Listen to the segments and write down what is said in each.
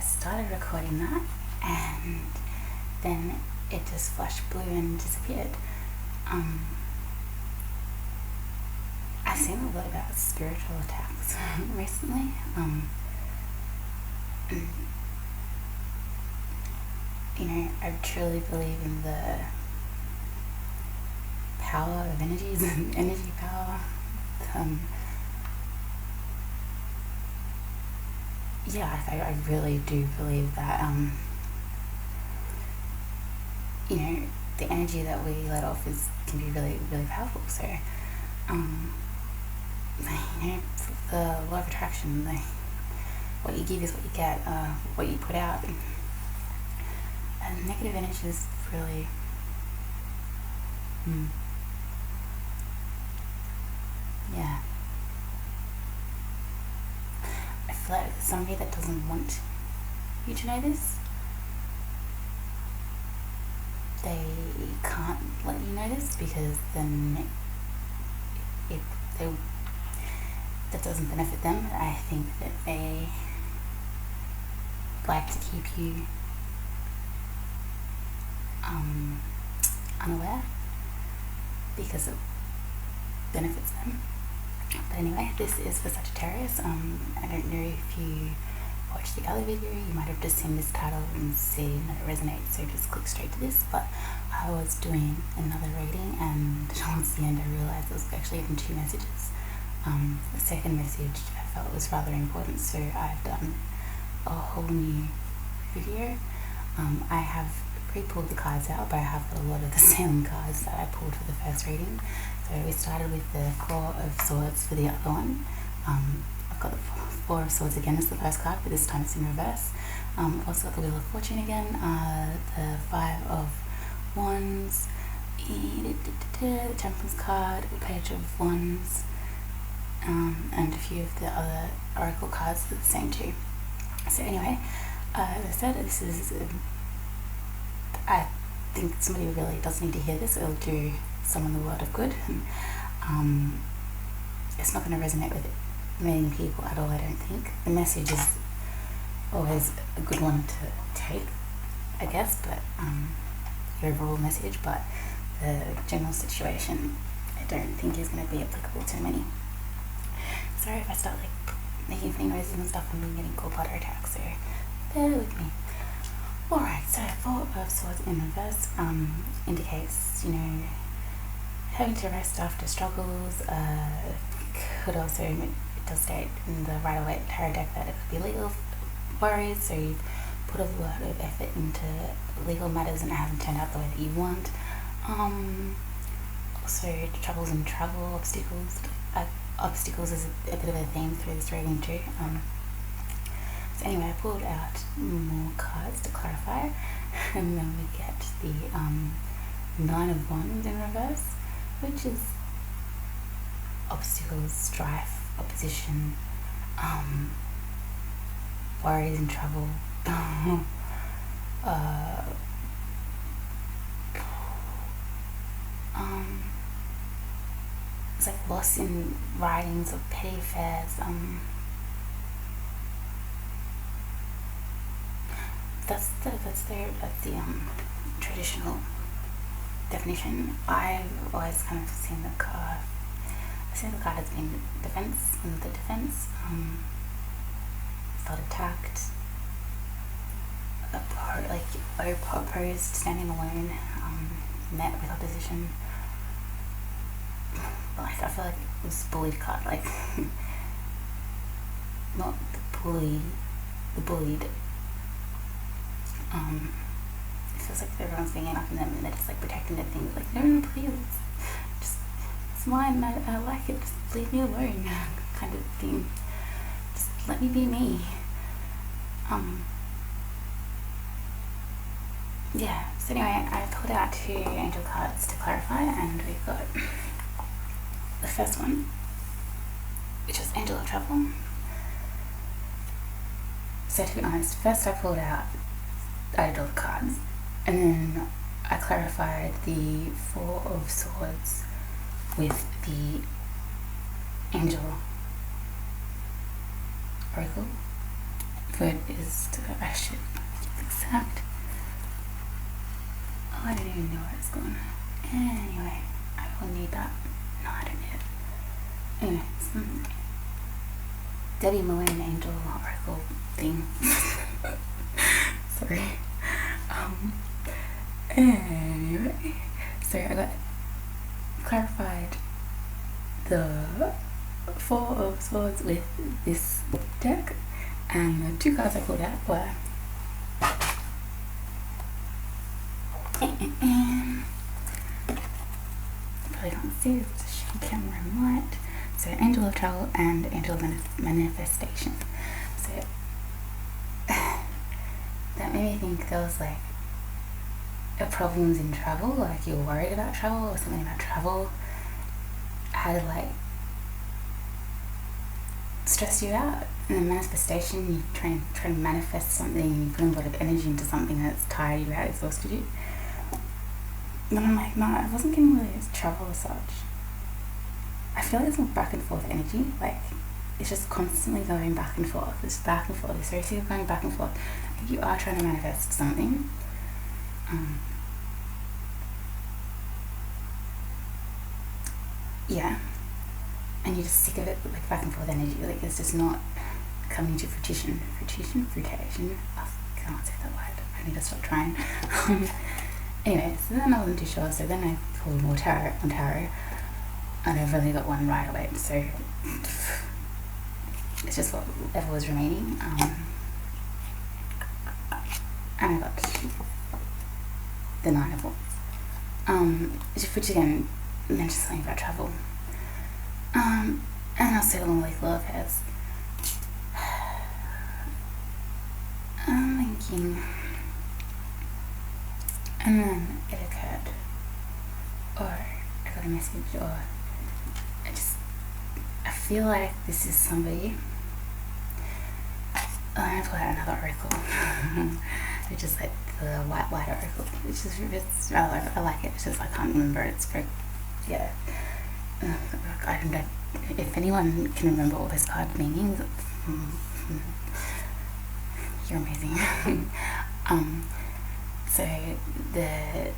started recording that, and then it just flashed blue and disappeared. I've seen a lot about spiritual attacks recently. You know, I truly believe in the power of energies and energy power. Yeah, I really do believe that, you know, the energy that we let off can be really, really powerful. So, you know, the law of attraction, what you give is what you get, what you put out. And negative energy is really, yeah. I feel like somebody that doesn't want you to know this, they can't let you know this, because then that doesn't benefit them. I think that they like to keep you unaware because it benefits them. But anyway, this is for Sagittarius. I don't know if you watched the other video, you might have just seen this title and seen that it resonates, so just click straight to this. But I was doing another reading, and towards the end I realised I was actually getting two messages. The second message I felt was rather important, so I've done a whole new video. I have pre-pulled the cards out, but I have got a lot of the same cards that I pulled for the first reading. So we started with the Four of Swords for the other one. I've got the Four of Swords again as the first card, but this time it's in reverse. I've also got the Wheel of Fortune again, the Five of Wands, the Temperance card, the Page of Wands, and a few of the other Oracle cards are the same too. So anyway, as I said, this is, I think somebody really does need to hear this. It'll do someone the world of good. It's not going to resonate with many people at all, I don't think. The message is always a good one to take, I guess, but the overall message, but the general situation I don't think is going to be applicable to many. Sorry if I start like making funny noises and stuff and getting cold water attacks, so bear with me. Alright, so Four of Swords in reverse indicates, you know, having to rest after struggles. Could also, it does state in the Rider-Waite tarot deck that it could be legal worries, so you've put a lot of effort into legal matters and it hasn't turned out the way that you want. Also troubles in travel, obstacles is a bit of a theme through this reading too. So anyway, I pulled out more cards to clarify, and then we get the Nine of Wands in reverse, which is obstacles, strife, opposition, worries and trouble. It's like loss in writings of petty affairs. That's the traditional definition. I've always kind of seen the card. I've seen the card as being defense, and the defense felt attacked, opposed, standing alone, met with opposition. Like I feel like it was bullied card, like not the bully, the bullied. It feels like everyone's being up in them and they're just like protecting their things, like no, please, just, it's mine, I like it, just leave me alone, kind of thing, just let me be me. Yeah, so anyway, I pulled out two angel cards to clarify, and we've got the first one, which is Angel of Travel. So to be honest, first I pulled out Angel of Cards, and then I clarified the Four of Swords with the Angel Oracle, food is to, I should get exact. Oh, I don't even know where it's gone. Anyway, I will need that. No, I don't need it. Anyway, some Debbie Moen Angel Oracle thing. Sorry. Anyway, so I got clarified the Four of Swords with this deck, and the two cards I pulled out were probably can't see, it's a shitty camera and light. So Angel of Travel and Angel of Manifestation. So that made me think there was like problems in travel, like you're worried about travel or something about travel had like stress you out. And the manifestation, you try to manifest something, you put a lot of energy into something that's tired you out, exhausted you. But I'm like, no, I wasn't getting really travel as such. I feel like it's more back and forth energy, like it's just constantly going back and forth, it's back and forth, it's seriously going back and forth. Like you are trying to manifest something. Yeah, and you're just sick of it, like back and forth energy, like it's just not coming to fruition. I can't say that word, I need to stop trying. Anyway, so then I wasn't too sure, so then I pulled more tarot, and I've only got one right away, so it's just whatever was remaining. And I got the Nine of Wands, which again mentions something about travel. And also along with love affairs. I'm thinking, and then it occurred, or I got a message, or I feel like this is somebody. I'm gonna pull out another oracle, which is like the white oracle, which is I like it. It's just I can't remember. It's very, yeah. I don't know if anyone can remember all those card meanings. You're amazing. So the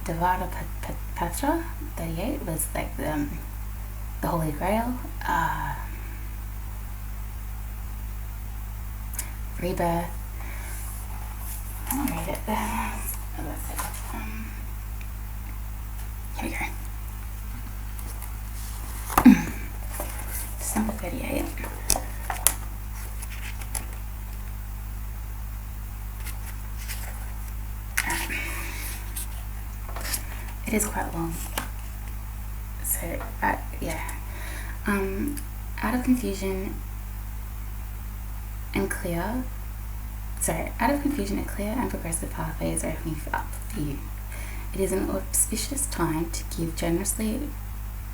Devata Patra 38 was like the Holy Grail, rebirth. I'll read it. Here we go. December 38. It is quite long. So, yeah. Out of confusion and clear. Out of confusion, a clear and progressive pathway is opening up for you. It is an auspicious time to give generously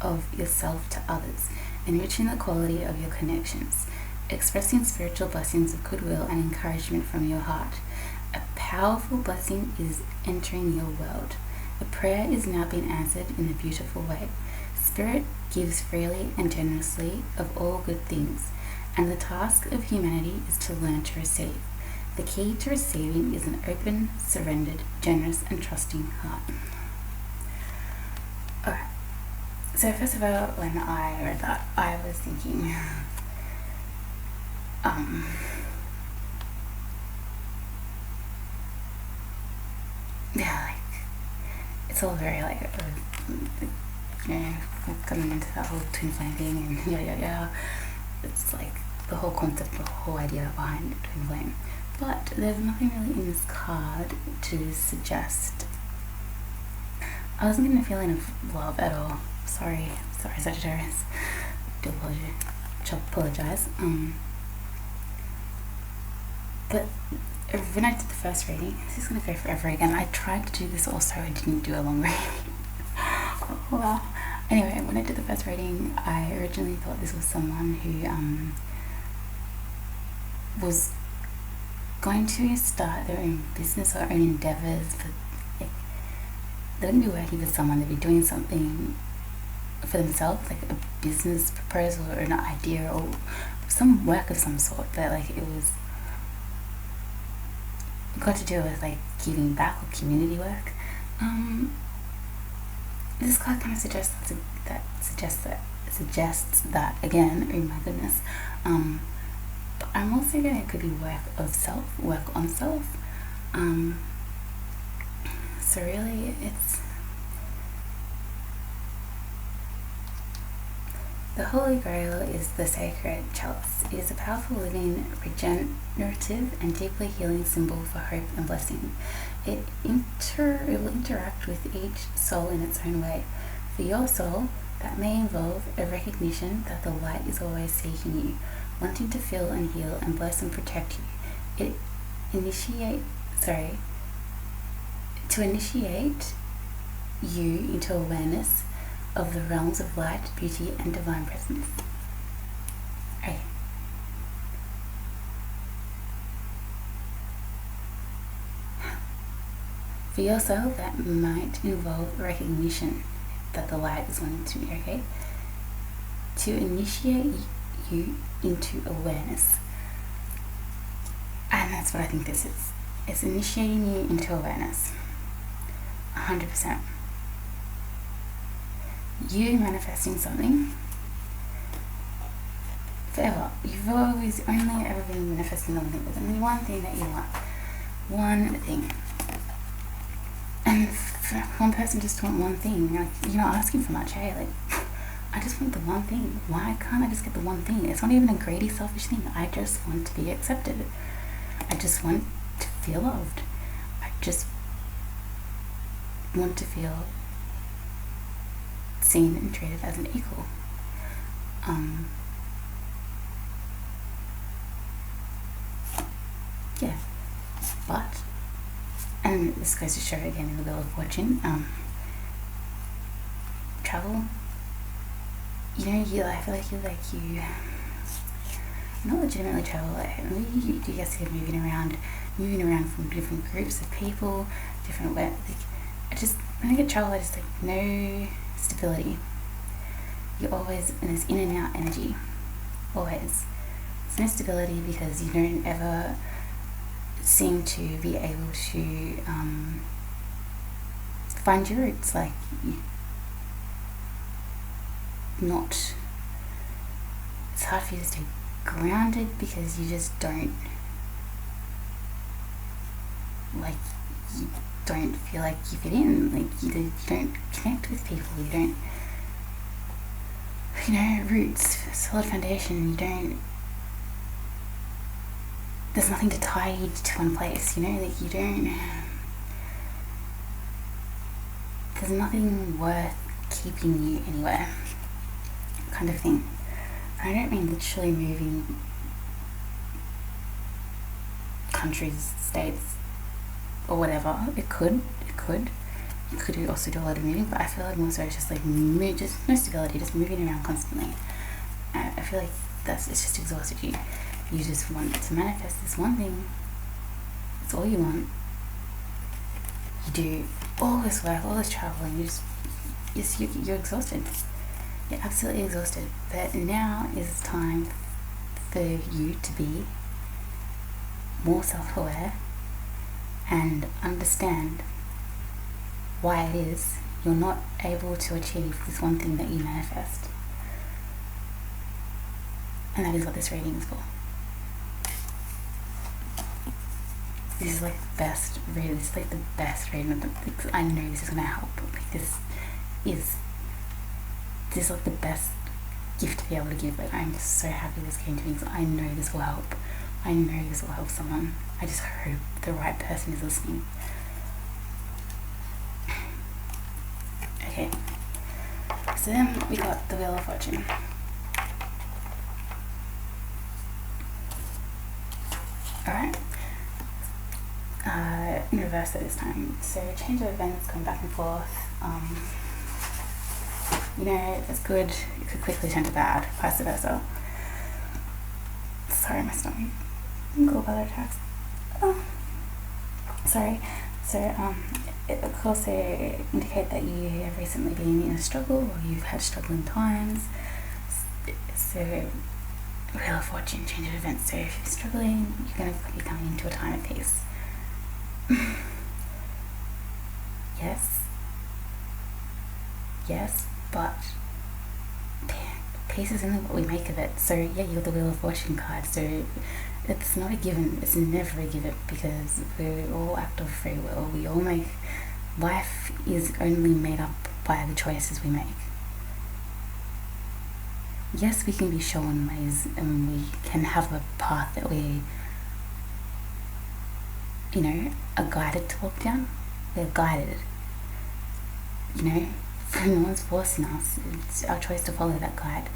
of yourself to others, enriching the quality of your connections, expressing spiritual blessings of goodwill and encouragement from your heart. A powerful blessing is entering your world. A prayer is now being answered in a beautiful way. Spirit gives freely and generously of all good things, and the task of humanity is to learn to receive. The key to receiving is an open, surrendered, generous, and trusting heart. Alright, so first of all, when I read that, I was thinking, yeah, like, it's all very, like, you know, coming into that whole twin flame thing, and yeah, it's like the whole concept, the whole idea behind twin flame. But there's nothing really in this card to suggest. I wasn't getting a feeling of love at all. Sorry, Sagittarius. Do apologize. But when I did the first reading, this is gonna go forever again. I tried to do this also, I didn't do a long reading. Well, anyway, when I did the first reading, I originally thought this was someone who was going to start their own business or own endeavors, but like, they wouldn't be working with someone, they'd be doing something for themselves, like a business proposal or an idea or some work of some sort, but like it was got to do with like giving back or community work. This card kind of suggests that again. Oh my goodness. But I'm also going, it could be work on self. So really, it's the Holy Grail is the sacred chalice. It is a powerful, living, regenerative, and deeply healing symbol for hope and blessing. It will interact with each soul in its own way. For your soul, that may involve a recognition that the light is always seeking you, wanting to feel and heal and bless and protect you. To initiate you into awareness of the realms of light, beauty, and divine presence. Okay. For yourself, that might involve recognition that the light is wanting to be, okay? To initiate you into awareness. And that's what I think this is. It's initiating you into awareness. 100%. You manifesting something forever. You've always only ever been manifesting something. There's only one thing that you want. One thing. And for one person just want one thing, like, you're not asking for much, hey? Like, I just want the one thing. Why can't I just get the one thing? It's not even a greedy, selfish thing. I just want to be accepted. I just want to feel loved. I just want to feel seen and treated as an equal. Yeah, but, and this goes to show again in the Wheel of Fortune, travel, I feel like you're not legitimately travel, like maybe you guys are moving around from different groups of people, different way. Like, when I get travel, I just like no stability. You're always in this in and out energy, always. There's no stability because you don't ever seem to be able to find your roots. Like, it's hard for you to stay grounded because you just don't, like, you don't feel like you fit in, like you don't connect with people, you don't, roots, solid foundation, there's nothing to tie you to one place, like there's nothing worth keeping you anywhere, kind of thing. I don't mean literally moving countries, states, or whatever. It could. You could also do a lot of moving, but I feel like more so it's just like just no stability, just moving around constantly. I feel like it's just exhausted you. You just want to manifest this one thing. It's all you want. You do all this work, all this traveling. You're exhausted. You're absolutely exhausted. But now is time for you to be more self-aware and understand why it is you're not able to achieve this one thing that you manifest. And that is what this reading is for. This is like the best reading. This is like the best reading. I know this is going to help. Like, this is like the best gift to be able to give. Like, I'm just so happy this came to me. So I know this will help. I know this will help someone. I just hope the right person is listening. Okay. So then we got the Wheel of Fortune. Alright. In reverse at this time. So change of events, going back and forth. It's good. It could quickly turn to bad. Vice versa. Sorry, my stomach. Gallbladder attacks. Oh. Sorry. So it could also indicate that you have recently been in a struggle or you've had struggling times. So Wheel of Fortune, change of events. So if you're struggling, you're going to be coming into a time of peace. yes, but peace is only what we make of it. So yeah, you're the Wheel of Fortune card, so it's not a given, it's never a given, because we all act of free will, we all make, life is only made up by the choices we make. Yes, we can be shown ways and we can have a path that we, you know, are guided to walk down. We're guided, you know, no one's forcing us, it's our choice to follow that guide.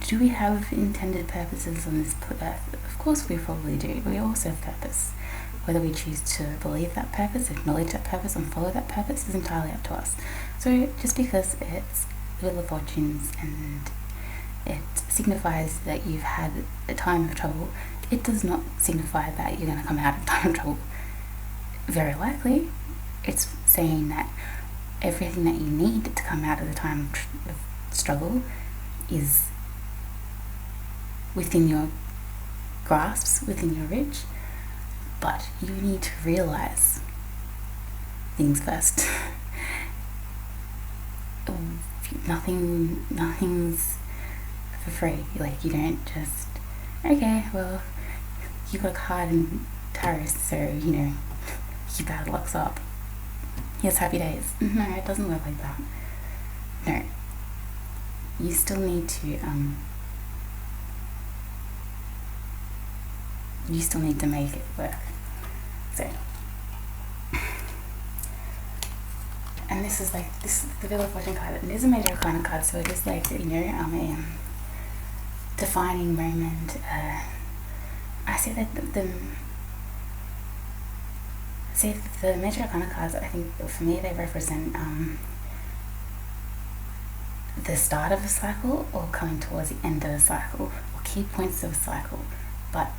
Do we have intended purposes on this earth? Of course we probably do. We all serve purpose. Whether we choose to believe that purpose, acknowledge that purpose, and follow that purpose is entirely up to us. So just because it's the Wheel of Fortunes and it signifies that you've had a time of trouble, it does not signify that you're going to come out of time of trouble. Very likely, it's saying that everything that you need to come out of the time of struggle is within your grasp, within your reach, but you need to realize things first. Nothing's for free. Like, you don't just, okay, well, you got a card in tarot, so, you know, your bad luck's up. Here's happy days. No, it doesn't work like that. No. You still need to, make it work. So, and this is the Wheel of Fortune card. It is a major arcana card, so it is like, you know, a defining moment. I say that the major arcana cards, I think for me they represent the start of a cycle or coming towards the end of a cycle, or key points of a cycle. But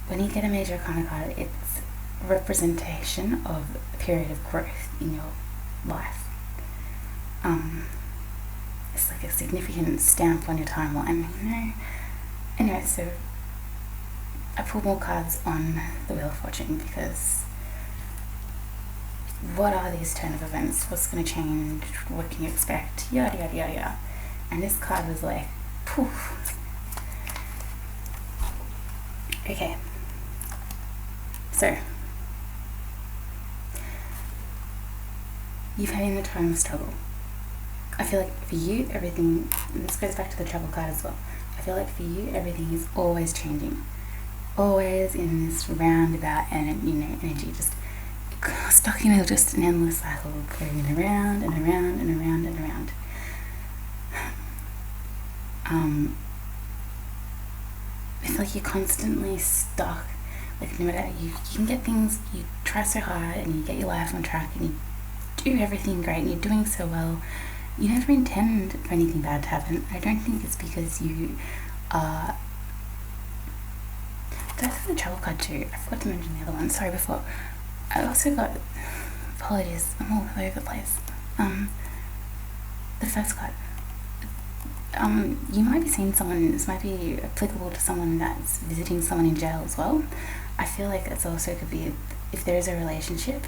when you get a major arcana card, it's a representation of a period of growth in your life. It's like a significant stamp on your timeline, you know. Anyway, so I pulled more cards on the Wheel of Fortune because what are these turn of events? What's going to change? What can you expect? Yada yada yada yada. And this card was like, poof. Okay. So, you've had in the time of struggle. I feel like for you, everything, and this goes back to the travel card as well. I feel like for you, everything is always changing. Always in this roundabout and, you know, energy, just stuck in just an endless cycle, going around and around and around and around. I feel like you're constantly stuck. Like, no matter, you can get things, you try so hard and you get your life on track and you do everything great and you're doing so well. You never intend for anything bad to happen. I don't think it's because you are... Did I say the travel card too? I forgot to mention the other one. Sorry, before. I also got... Apologies, I'm all over the place. The first card. You might be seeing someone, this might be applicable to someone that's visiting someone in jail as well. I feel like it's also could be, if there is a relationship,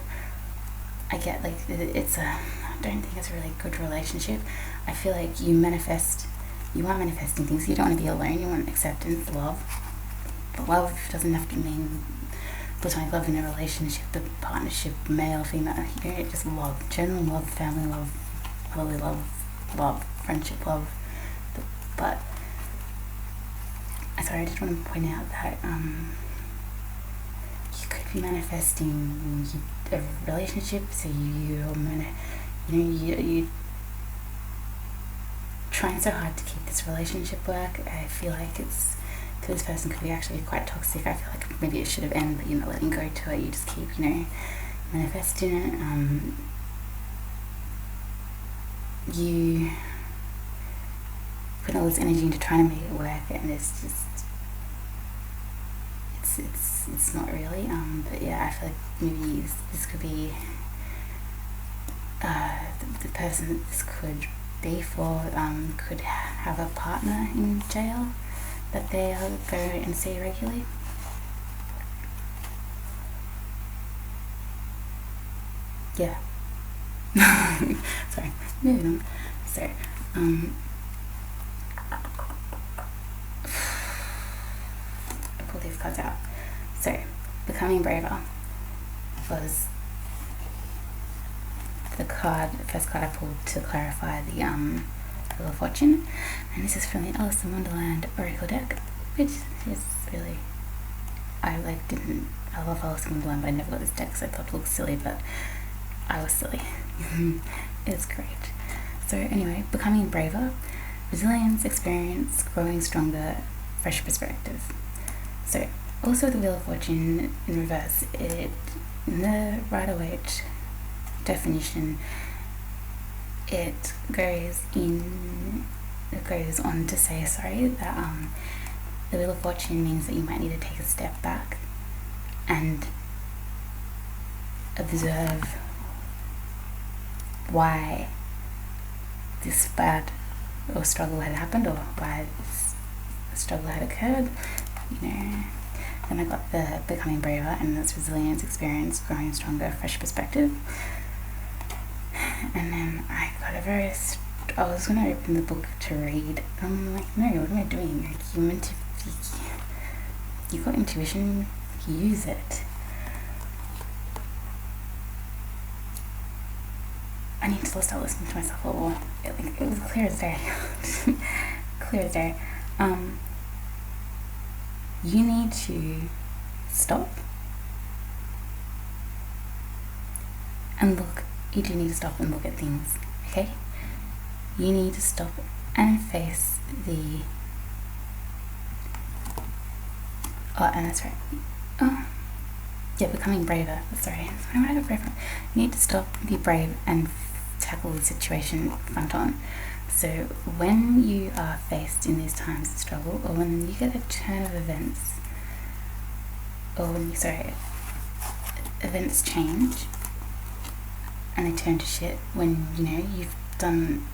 I get like, I don't think it's a really good relationship. I feel like you are manifesting things. You don't want to be alone, you want acceptance, love. But love doesn't have to mean platonic love in a relationship, the partnership, male, female, you know, just love, general love, family love, brotherly love, friendship love. But sorry, I just want to point out that you could be manifesting a relationship, so you're trying so hard to keep this relationship work. I feel like it's, to this person, could be actually quite toxic. I feel like maybe it should have ended, but you're not letting go to it. You just keep, you know, manifesting it. You put all this energy into trying to make it work, and it's just, it's not really. But yeah, I feel like maybe this could be the person that this could be for could have a partner in jail that they go and see regularly. yeah. Sorry, moving on. So, pull these cards out. So, becoming braver was the first card I pulled to clarify the Wheel of Fortune, and this is from the Alice in Wonderland Oracle deck, which is really, I love Alice in Wonderland, but I never got this deck because I thought it looked silly, but I was silly. It's great. So anyway, becoming braver, resilience, experience, growing stronger, fresh perspective. So also the Wheel of Fortune in reverse, in the Rider-Waite definition, it goes on to say, that the Wheel of Fortune means that you might need to take a step back and observe why this bad or struggle had happened, or why this struggle had occurred, Then I got the becoming braver, and that's resilience, experience, growing stronger, fresh perspective. And then I got I was going to open the book to read. I'm like, no, what am I doing? Like, you got intuition, use it. I need to start listening to myself a little more. It was clear as day. Clear as day. You need to stop and look. You do need to stop and look at things, okay? You need to stop and face the... Oh, and that's right. Oh, yeah, becoming braver. Sorry, when I got braver. You need to stop, be brave, and tackle the situation front on. So when you are faced in these times of struggle, or when you get a turn of events, or when events change and they turn to shit, when you've done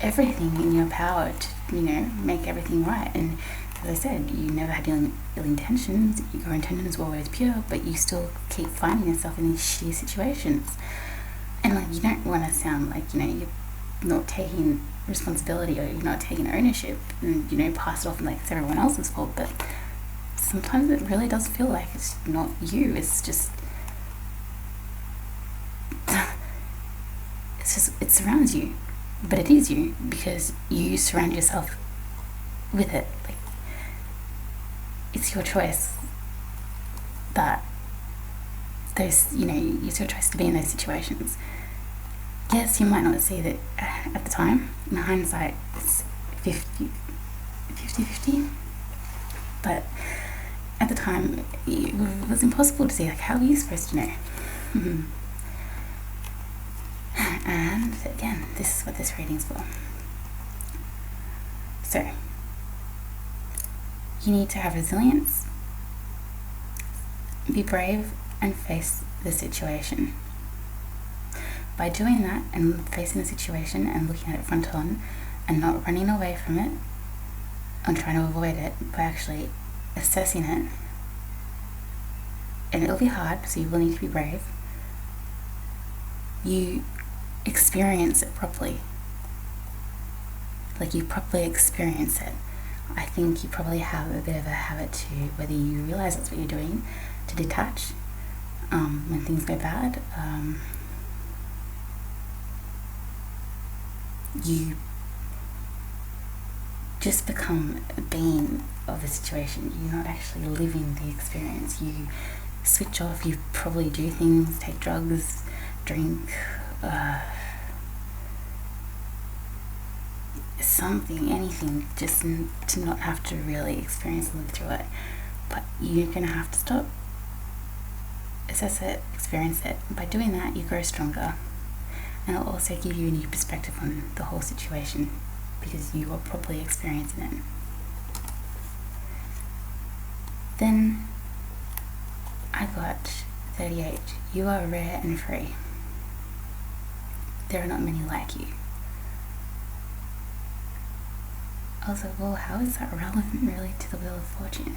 everything in your power to make everything right, and as I said, you never had ill intentions, your intentions were always pure, but you still keep finding yourself in these shitty situations. And you don't want to sound like you're not taking responsibility, or you're not taking ownership, and pass it off like it's everyone else's fault. But sometimes it really does feel like it's not you. It's just it surrounds you, but it is you because you surround yourself with it. Like, it's your choice that it's your choice to be in those situations. Yes, you might not see that at the time. In hindsight, it's 50-50. But at the time, it was impossible to see. Like, how are you supposed to know? And again, this is what this reading's for. So, you need to have resilience, be brave, and face the situation. By doing that and facing the situation and looking at it front on and not running away from it and trying to avoid it, by actually assessing it, and it'll be hard, so you will need to be brave, you experience it properly. Like, you properly experience it. I think you probably have a bit of a habit to, whether you realize that's what you're doing, to detach when things go bad. You just become a being of the situation. You're not actually living the experience. You switch off. You probably do things, take drugs, drink, something, anything, just to not have to really experience and live through it. But you're going to have to stop, assess it, experience it. By doing that, you grow stronger, and it'll also give you a new perspective on the whole situation because you are properly experiencing it. Then I got 38. You are rare and free. There are not many like you. I was like, well, how is that relevant really to the Wheel of Fortune?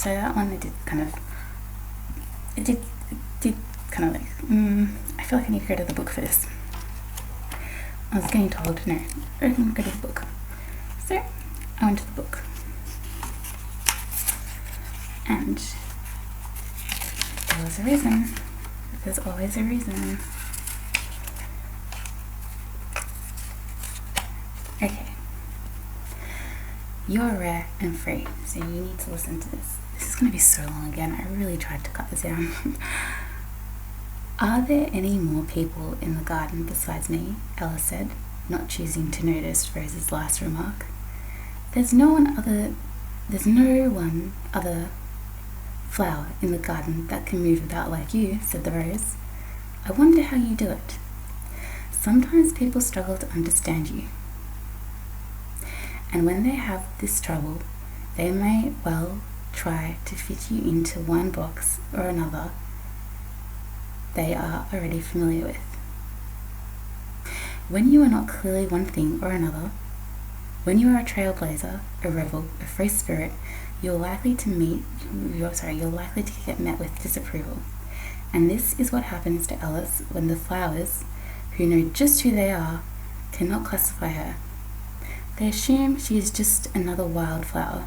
So that one, it did kind of like, I feel like I need to go to the book for this. I was getting told, no, I didn't go to the book. So I went to the book. And there was a reason. There's always a reason. Okay. You're rare and free, so you need to listen to this. This is going to be so long again. I really tried to cut this down. Are there any more people in the garden besides me? Ella said, not choosing to notice Rose's last remark. There's no one other flower in the garden that can move about like you, said the rose. I wonder how you do it. Sometimes people struggle to understand you. And when they have this trouble, they may well try to fit you into one box or another they are already familiar with. When you are not clearly one thing or another, when you are a trailblazer, a rebel, a free spirit, you're likely to get met with disapproval. And this is what happens to Alice when the flowers, who know just who they are, cannot classify her. They assume she is just another wildflower,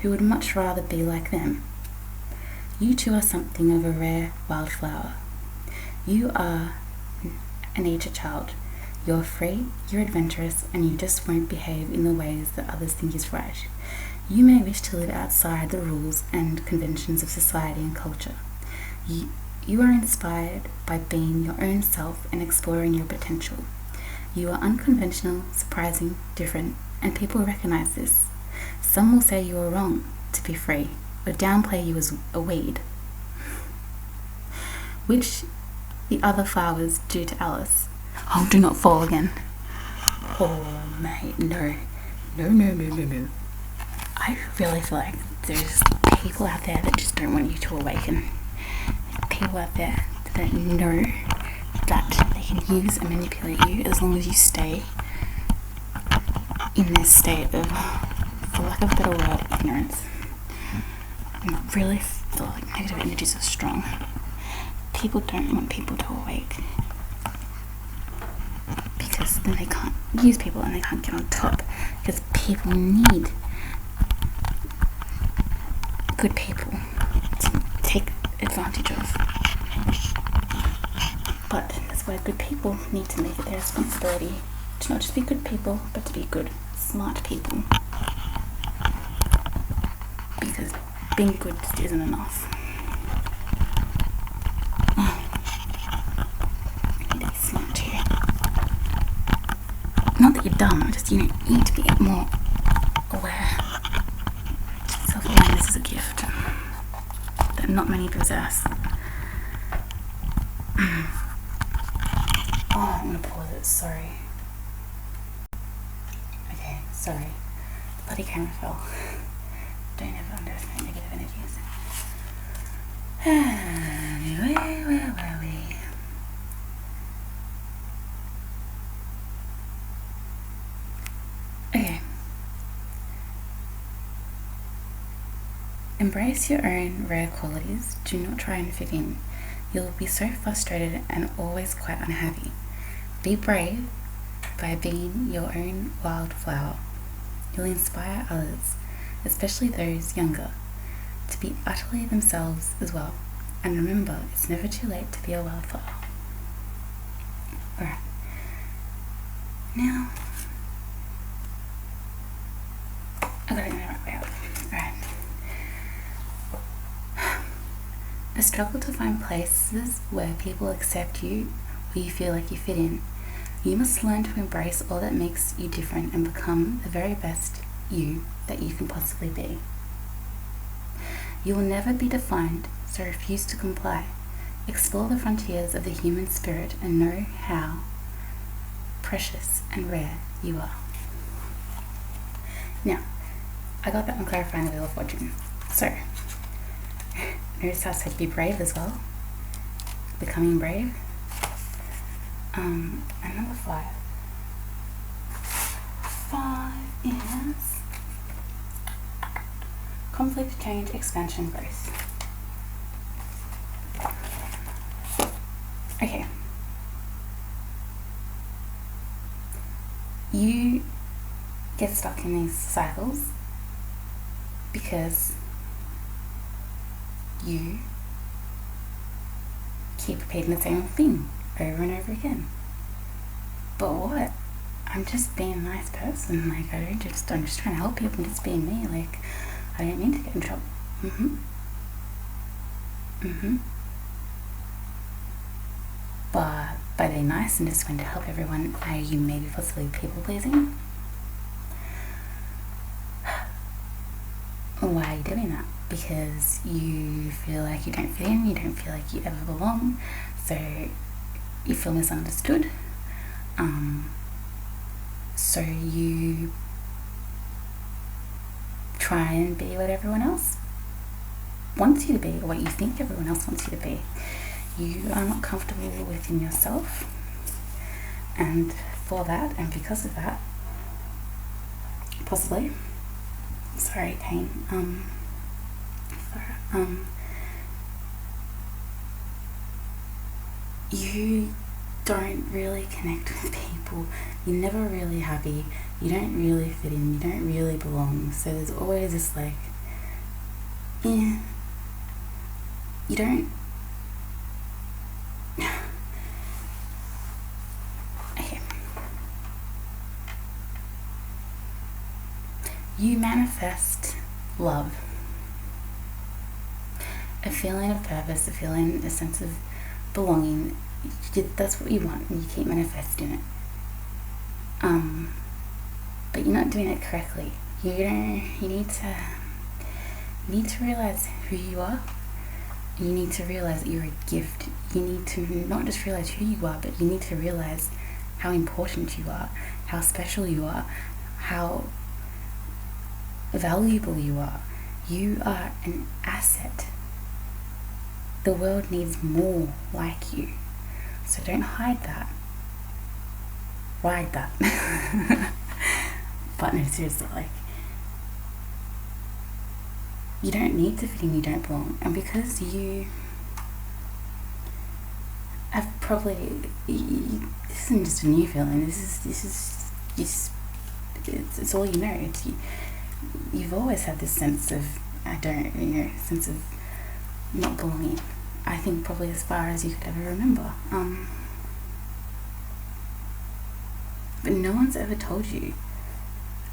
who would much rather be like them. You too are something of a rare wildflower. You are a nature child. You're free, you're adventurous, and you just won't behave in the ways that others think is right. You may wish to live outside the rules and conventions of society and culture. You are inspired by being your own self and exploring your potential. You are unconventional, surprising, different, and people recognize this. Some will say you are wrong to be free, or downplay you as a weed, which the other flowers do to Alice. Oh, do not fall again. Oh, mate, no. No. I really feel like there's people out there that just don't want you to awaken. People out there that know that they can use and manipulate you as long as you stay in this state of, for lack of a better word, ignorance. I really feel like negative energies are strong. People don't want people to awake, because then they can't use people and they can't get on top, because people need good people to take advantage of. But that's why good people need to make it their responsibility to not just be good people, but to be good, smart people. Because being good just isn't enough. You need to be smart too. Not that you're dumb, just you need to be more aware. Self-awareness is a gift that not many possess. Oh, I'm gonna pause it, sorry. Okay, sorry. The bloody camera fell. Don't ever underestimate negative energies. Anyway, where were we? Okay. Embrace your own rare qualities. Do not try and fit in. You'll be so frustrated and always quite unhappy. Be brave by being your own wildflower. You'll inspire others, especially those younger, to be utterly themselves as well. And remember, it's never too late to be a wildflower. Alright. Now, I gotta get the right way up. Alright. A struggle to find places where people accept you, where you feel like you fit in. You must learn to embrace all that makes you different and become the very best you that you can possibly be. You will never be defined, so refuse to comply. Explore the frontiers of the human spirit and know how precious and rare you are. Now, I got that on clarifying the Wheel of Fortune. So, notice how I said be brave as well. Becoming brave. And number 5. 5 is conflict, change, expansion, growth. Okay. You get stuck in these cycles because you keep repeating the same thing over and over again. But what? I'm just being a nice person. Like, I'm just trying to help people. I'm just being me. Like, I don't mean to get in trouble. But by being nice and just wanting to help everyone, are you maybe possibly people pleasing? Why are you doing that? Because you feel like you don't fit in, you don't feel like you ever belong, so you feel misunderstood. So you try and be what everyone else wants you to be, or what you think everyone else wants you to be. You are not comfortable within yourself, and for that, and because of that, possibly, sorry, pain, you don't really connect with people. You're never really happy. You don't really fit in. You don't really belong. So there's always this like, you don't. Okay. You manifest love, a feeling of purpose, a sense of belonging. That's what you want, and you keep manifesting it. But you're not doing it correctly. You need to realize who you are. You need to realize that you're a gift. You need to not just realize who you are, but you need to realize how important you are, how special you are, how valuable you are. You are an asset. The world needs more like you. So don't hide that. Ride that. But no, seriously, like, you don't need to fit in, you don't belong. And because you have probably, this isn't just a new feeling, it's all you know. You've always had this sense of, sense of not belonging. I think probably as far as you could ever remember. But no one's ever told you.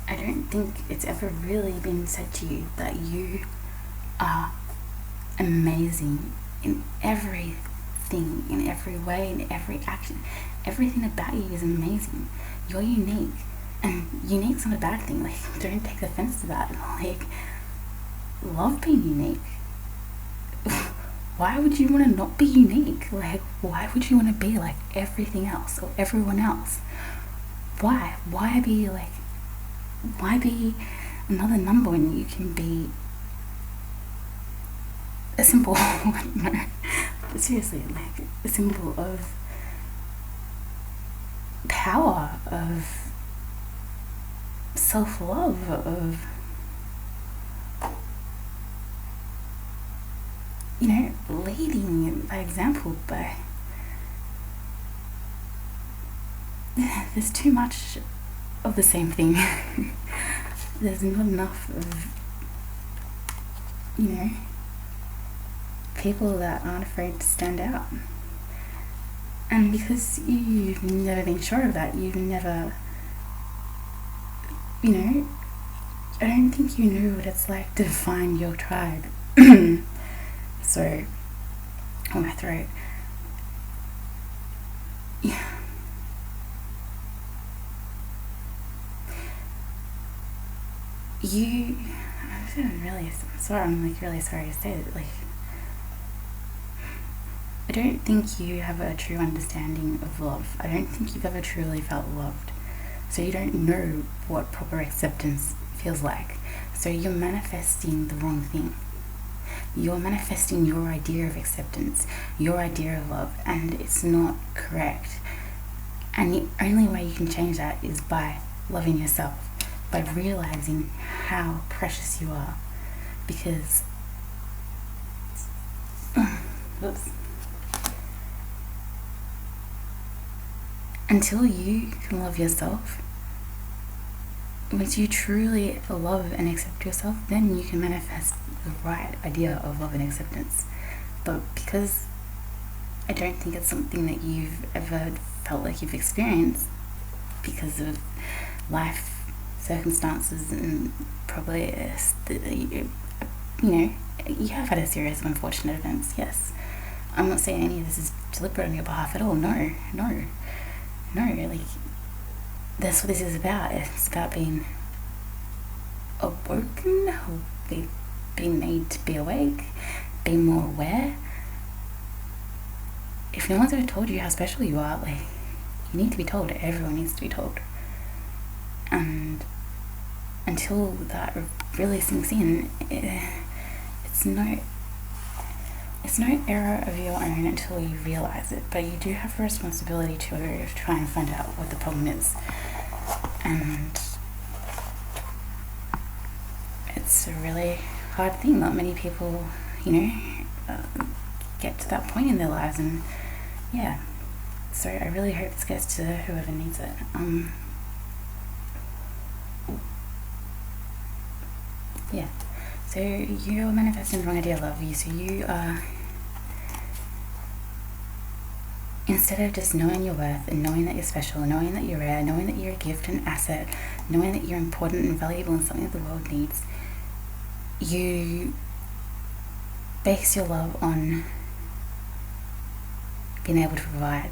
I don't think it's ever really been said to you that you are amazing in everything, in every way, in every action. Everything about you is amazing. You're unique. And unique's not a bad thing. Like, don't take offense to that. Like, love being unique. Why would you want to not be unique? Like, why would you want to be like everything else or everyone else? Why? Why be another number when you can be a symbol? No, but seriously, like a symbol of power, of self-love, of leading by example. By there's too much of the same thing. There's not enough of people that aren't afraid to stand out. And because you've never been sure of that, you've never, I don't think you know what it's like to find your tribe. So, on my throat. Yeah. I'm really sorry to say it. Like, I don't think you have a true understanding of love. I don't think you've ever truly felt loved. So you don't know what proper acceptance feels like. So you're manifesting the wrong thing. You're manifesting your idea of acceptance, your idea of love, and it's not correct. And the only way you can change that is by loving yourself, by realizing how precious you are, because oops, until you can love yourself, once you truly love and accept yourself, then you can manifest the right idea of love and acceptance. But because I don't think it's something that you've ever felt like you've experienced because of life circumstances, and probably you have had a series of unfortunate events. Yes, I'm not saying any of this is deliberate on your behalf at all. No, like, that's what this is about. It's about being awoken, being made to be awake, being more aware. If no one's ever told you how special you are, like, you need to be told. Everyone needs to be told. And until that really sinks in, it's no error of your own until you realize it. But you do have a responsibility to try and find out what the problem is. And it's a really hard thing. Not many people, get to that point in their lives. And yeah, so I really hope this gets to whoever needs it. Yeah, so you're manifesting the wrong idea of love. So you are, instead of just knowing your worth and knowing that you're special, knowing that you're rare, knowing that you're a gift and asset, knowing that you're important and valuable and something that the world needs, you base your love on being able to provide.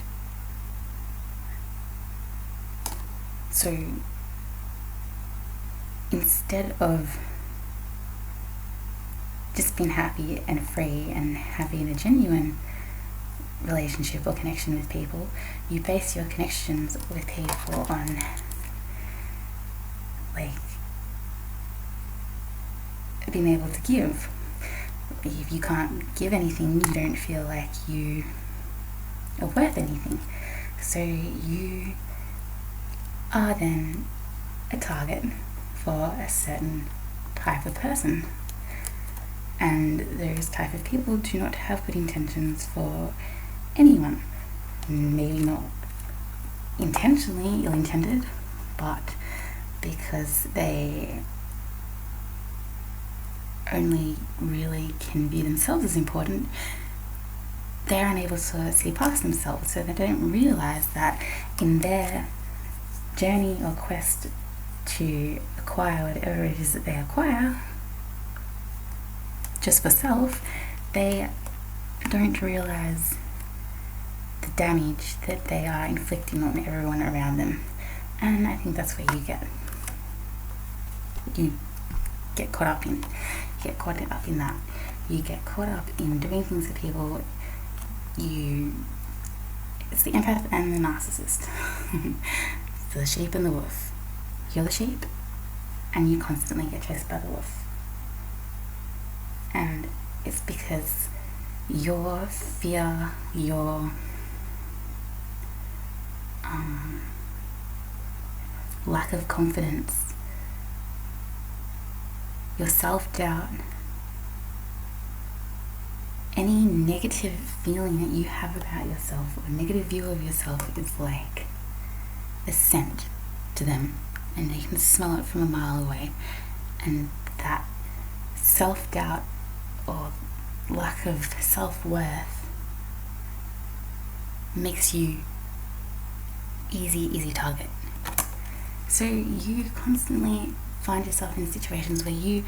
So instead of just being happy and free and having a genuine relationship or connection with people, you base your connections with people on, like, being able to give. If you can't give anything, you don't feel like you are worth anything. So you are then a target for a certain type of person. And those type of people do not have good intentions for anyone. Maybe not intentionally ill-intended, but because they only really can view themselves as important, they're unable to see past themselves. So they don't realize that in their journey or quest to acquire whatever it is that they acquire, just for self, they don't realize the damage that they are inflicting on everyone around them. And I think that's where you get caught up in. You get caught up in that. You get caught up in doing things to people. It's the empath and the narcissist. It's the sheep and the wolf. You're the sheep, and you constantly get chased by the wolf. And it's because your fear, your lack of confidence, your self-doubt, any negative feeling that you have about yourself or negative view of yourself is like a scent to them, and they can smell it from a mile away. And that self-doubt or lack of self-worth makes you easy target. So you constantly find yourself in situations where I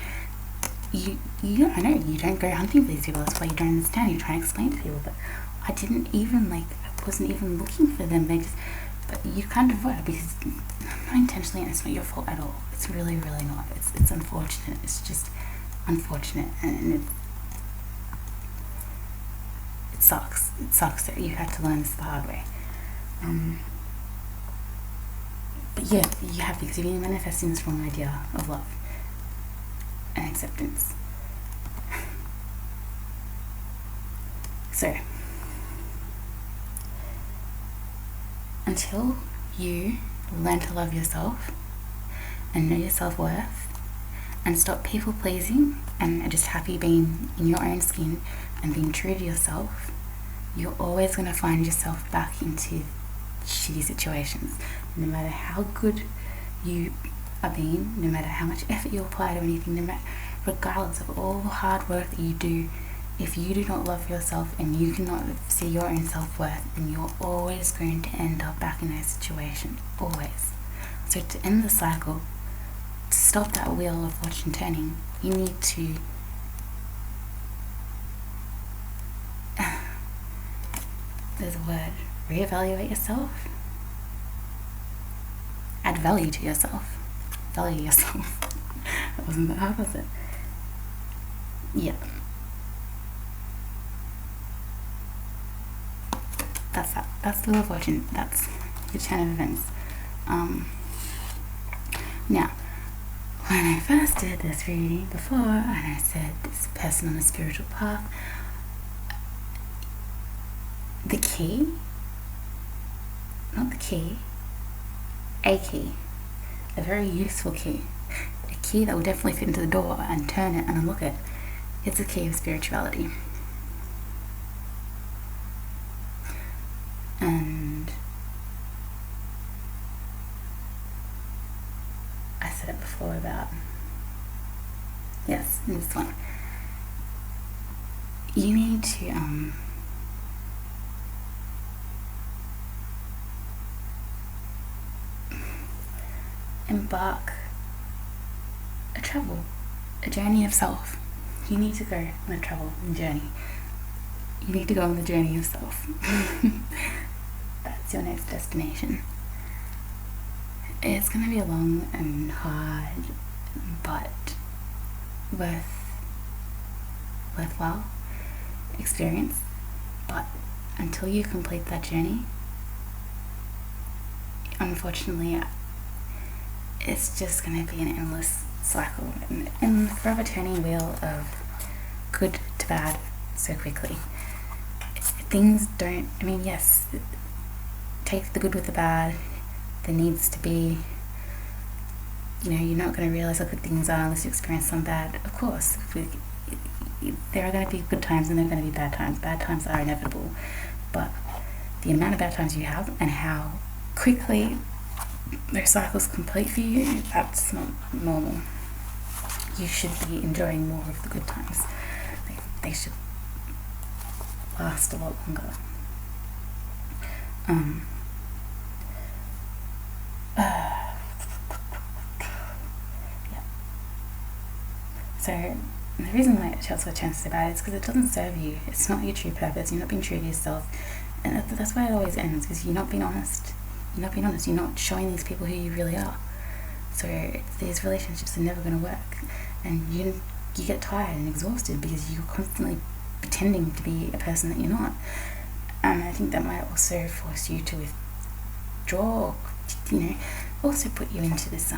know you don't go hunting for these people. That's why you don't understand. You try and explain to people, but I wasn't even looking for them. But you kind of were, because not intentionally, and it's not your fault at all. It's really, really not. It's unfortunate. It's just unfortunate, and it sucks. It sucks that you had to learn this the hard way. But yeah, you have to, because you're manifesting this wrong idea of love and acceptance. So, until you learn to love yourself and know your self-worth and stop people pleasing and just happy being in your own skin and being true to yourself, you're always going to find yourself back into shitty situations. No matter how good you are being, no matter how much effort you apply to anything, regardless of all the hard work that you do, if you do not love yourself and you cannot see your own self-worth, then you're always going to end up back in that situation. Always. So to end the cycle, to stop that wheel of fortune turning, you need to there's a word, reevaluate yourself, add value to yourself, value yourself. That wasn't that hard, was it? Yeah. That's that. That's the wheel of fortune. That's the chain of events. Now, when I first did this reading before, and I said this person on a spiritual path, the key, not the key, a key, a very useful key, a key that will definitely fit into the door and turn it and unlock it, it's the key of spirituality. And I said it before about, yes, in this one, you need to embark a journey of self. You need to go on a travel and journey. You need to go on the journey of self. That's your next destination. It's going to be a long and hard, but worthwhile experience. But until you complete that journey, unfortunately, it's just going to be an endless cycle and forever turning wheel of good to bad so quickly. Things don't, I mean, yes, take the good with the bad. There needs to be, you're not going to realize how good things are unless you experience some bad. Of course, there are going to be good times and there are going to be bad times. Bad times are inevitable, but the amount of bad times you have and how quickly those cycles complete for you, that's not normal. You should be enjoying more of the good times. They should last a lot longer. Yeah. So the reason why Chelsea Chance is so bad is because it doesn't serve you. It's not your true purpose. You're not being true to yourself, and that's why it always ends, because you're not being honest. You're not being honest. You're not showing these people who you really are. So these relationships are never going to work, and you get tired and exhausted because you're constantly pretending to be a person that you're not. And I think that might also force you to withdraw. Also put you into this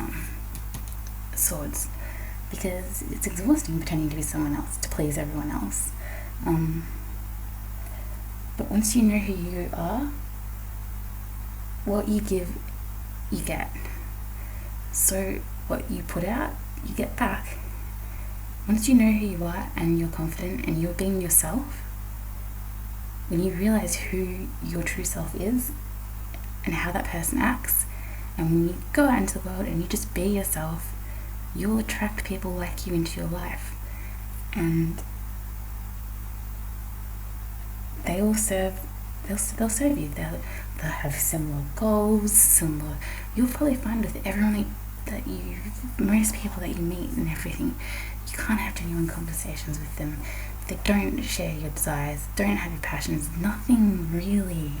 swords, because it's exhausting pretending to be someone else to please everyone else. But once you know who you are, what you give, you get. So what you put out, you get back. Once you know who you are and you're confident and you're being yourself, when you realize who your true self is and how that person acts, and when you go out into the world and you just be yourself, you'll attract people like you into your life, and they'll serve you. They'll have similar goals, you'll probably find with most people that you meet and everything, you can't have genuine conversations with them. They don't share your desires, don't have your passions. Nothing really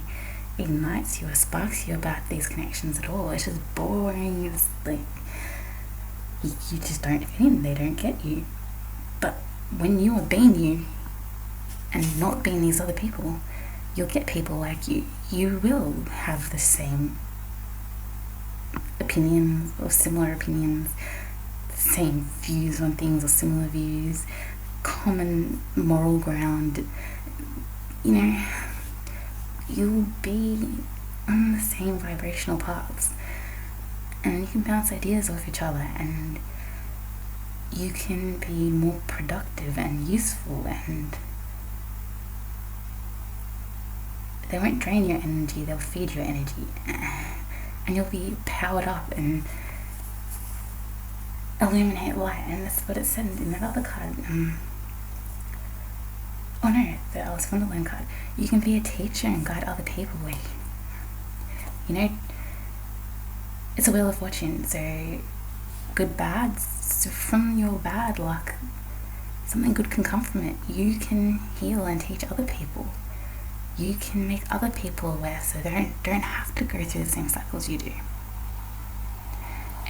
ignites you or sparks you about these connections at all. It's just boring. It's like you just don't fit in. They don't get you. But when you are being you and not being these other people, you'll get people like you. You will have the same opinions or similar opinions, same views on things or similar views, common moral ground. You'll be on the same vibrational paths, and you can bounce ideas off each other, and you can be more productive and useful, and they won't drain your energy, they'll feed your energy, and you'll be powered up and illuminate light. And that's what it said in that other card. Oh no, the Alice Wonderland card. You can be a teacher and guide other people. You know, it's a wheel of fortune. So good, bad. So from your bad luck, something good can come from it. You can heal and teach other people. You can make other people aware, so they don't have to go through the same cycles you do.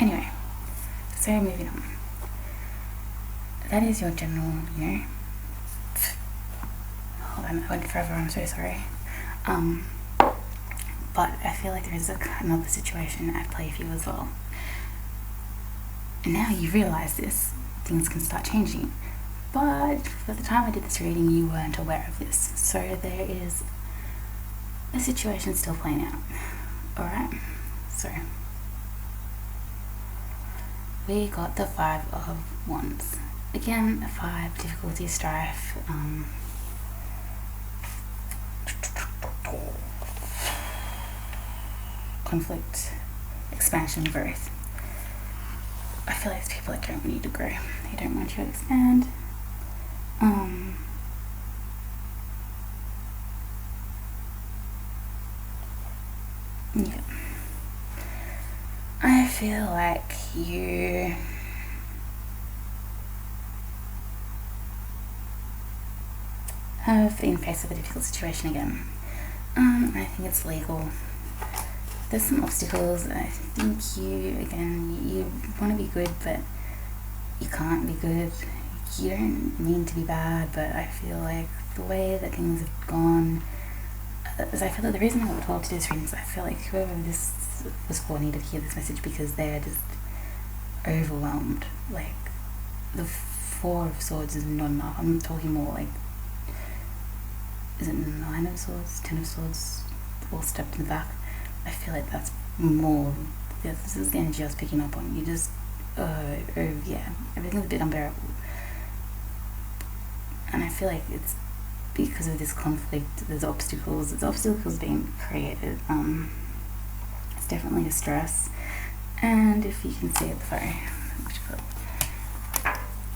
Anyway, so moving on. That is your general, you know. Hold on, I went forever. I'm so sorry. But I feel like there is another situation at play for you as well. And now you realize this, things can start changing. But by the time I did this reading, you weren't aware of this. So there is a situation still playing out. Alright? So we got the 5 of Wands. Again, 5, difficulty, strife, conflict, expansion, growth. I feel like there's people that don't want you to grow. They don't want you to expand. Yeah. I feel like you have been faced with a difficult situation again. I think it's legal. There's some obstacles. I think you want to be good, but you can't be good. You don't mean to be bad, but I feel like the way that things have gone, is I feel like the reason I got told to do this reading is I feel like whoever this was for needed to hear this message, because they're just overwhelmed. Like, the 4 of Swords is not enough. I'm talking more like, is it 9 of Swords, 10 of Swords, all stepped in the back? I feel like that's more, this is the energy I was picking up on. You just, yeah, everything's a bit unbearable. And I feel like it's because of this conflict, there's obstacles being created. It's definitely a stress. And if you can see it, sorry,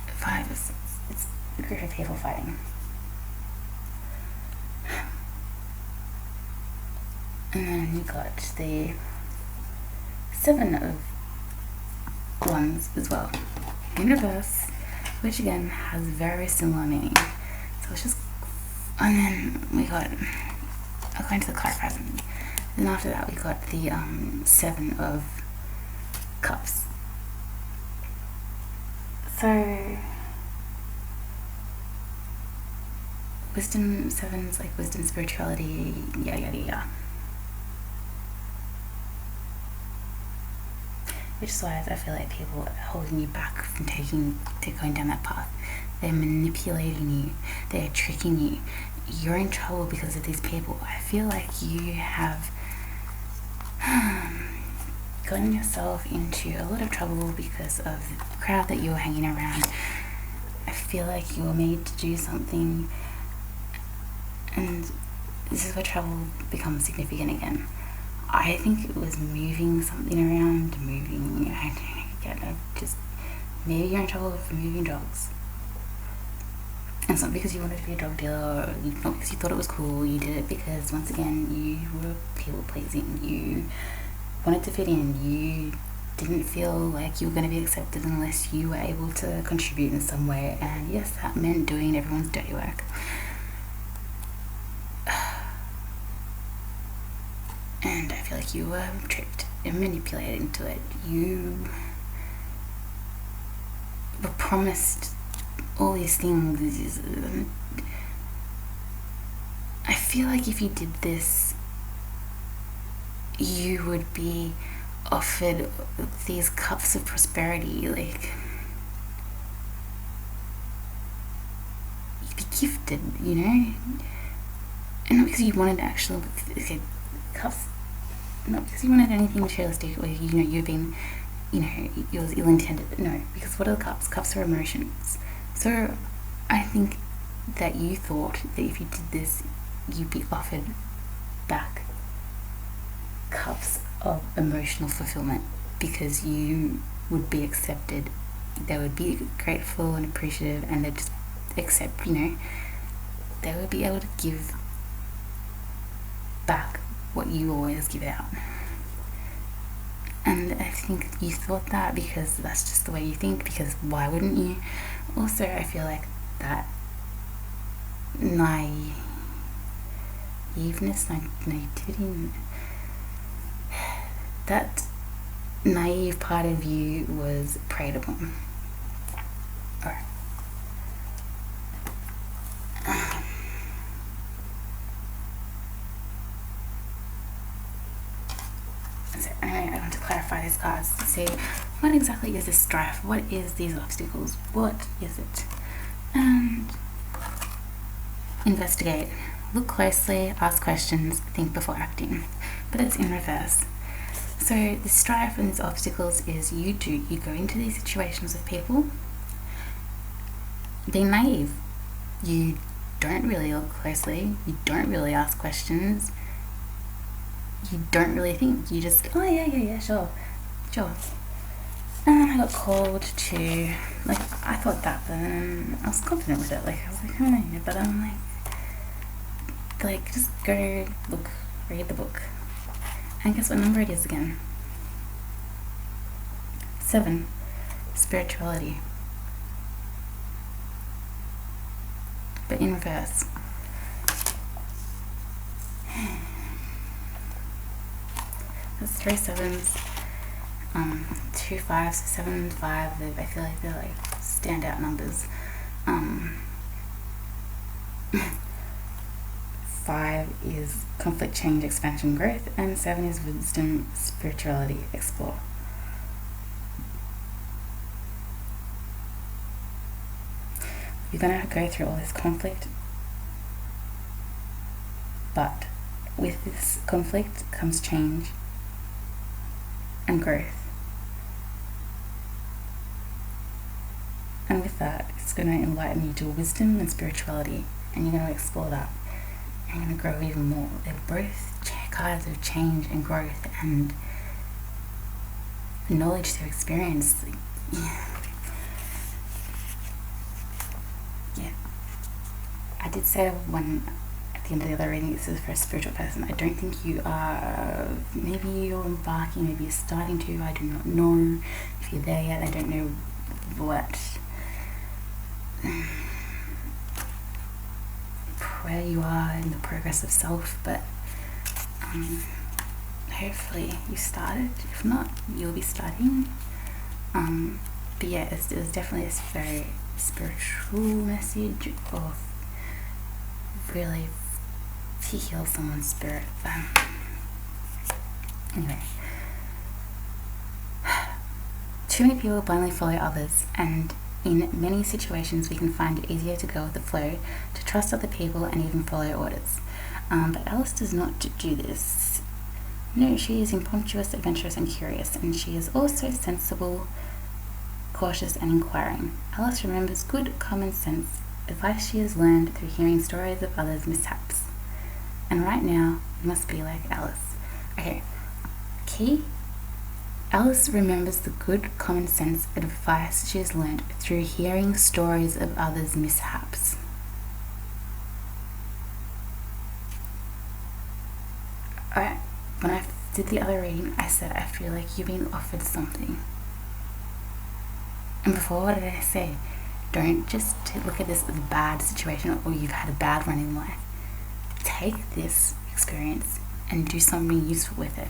5 is, it's a group of people fighting. And then you got the 7 of Wands as well in reverse, which again has very similar meaning. So it's just, and then we got, I'll go into the card present. Then after that we got the 7 of Cups. So wisdom, 7's like wisdom, spirituality, yada yada yada. Which is why I feel like people are holding you back from going down that path. They're manipulating you. They're tricking you. You're in trouble because of these people. I feel like you have gotten yourself into a lot of trouble because of the crowd that you were hanging around. I feel like you were made to do something, and this is where trouble becomes significant again. I think it was moving something around, I don't get it, just maybe you're in trouble for moving drugs. And it's not because you wanted to be a drug dealer, or not because you thought it was cool. You did it because, once again, you were people pleasing. You wanted to fit in. You didn't feel like you were going to be accepted unless you were able to contribute in some way. And yes, that meant doing everyone's dirty work. And I feel like you were tricked and manipulated into it. You were promised all these things. I feel like if you did this, you would be offered these cups of prosperity. Like, you'd be gifted, you know? And not because you wanted to actually, okay, cups, not because you wanted anything materialistic, or, you know, you've been you know, it was ill-intended. No, because what are the cups? Cups are emotions. So I think that you thought that if you did this, you'd be offered back cups of emotional fulfillment, because you would be accepted. They would be grateful and appreciative, and they'd just accept, you know, they would be able to give back what you always give out. And I think you thought that because that's just the way you think, because why wouldn't you? Also, I feel like that naivety, that naive part of you was preyed upon. Alright. So anyway, I want to clarify these cards to see what exactly is this strife, what is these obstacles, what is it? And investigate, look closely, ask questions, think before acting. But it's in reverse. So the strife and these obstacles is you go into these situations with people being naive. You don't really look closely, you don't really ask questions, you don't really think, you just, oh yeah, sure. And I got called to, like, I thought that, but then I was confident with it, like, I was like, oh yeah, but I'm like, just go look, read the book. And guess what number it is again? 7, spirituality. But in reverse. That's 3 7s, 2 5s, 7 and 5. I feel like they're like standout numbers. 5 is conflict, change, expansion, growth, and 7 is wisdom, spirituality, explore. You're gonna go through all this conflict, but with this conflict comes change and growth. And with that, it's going to enlighten you to wisdom and spirituality, and you're going to explore that, and you're going to grow even more. They're both cards of change and growth and knowledge to experience. Yeah. I did say when at the end of the other reading, this is for a spiritual person. I don't think you are, maybe you're embarking, maybe you're starting to, I do not know if you're there yet. I don't know where you are in the progress of self, but hopefully you started. If not, you'll be starting. But yeah, it was definitely this very spiritual message of really to heal someone's spirit. Anyway, too many people blindly follow others, and in many situations we can find it easier to go with the flow, to trust other people and even follow orders. But Alice does not do this. No, she is impetuous, adventurous and curious, and she is also sensible, cautious and inquiring. Alice remembers good common sense, advice she has learned through hearing stories of others' mishaps. And right now, you must be like Alice. Okay, key. Alice remembers the good common sense advice she has learned through hearing stories of others' mishaps. Alright, when I did the other reading, I said I feel like you've been offered something. And before, what did I say? Don't just look at this as a bad situation or you've had a bad run in life. Take this experience and do something useful with it.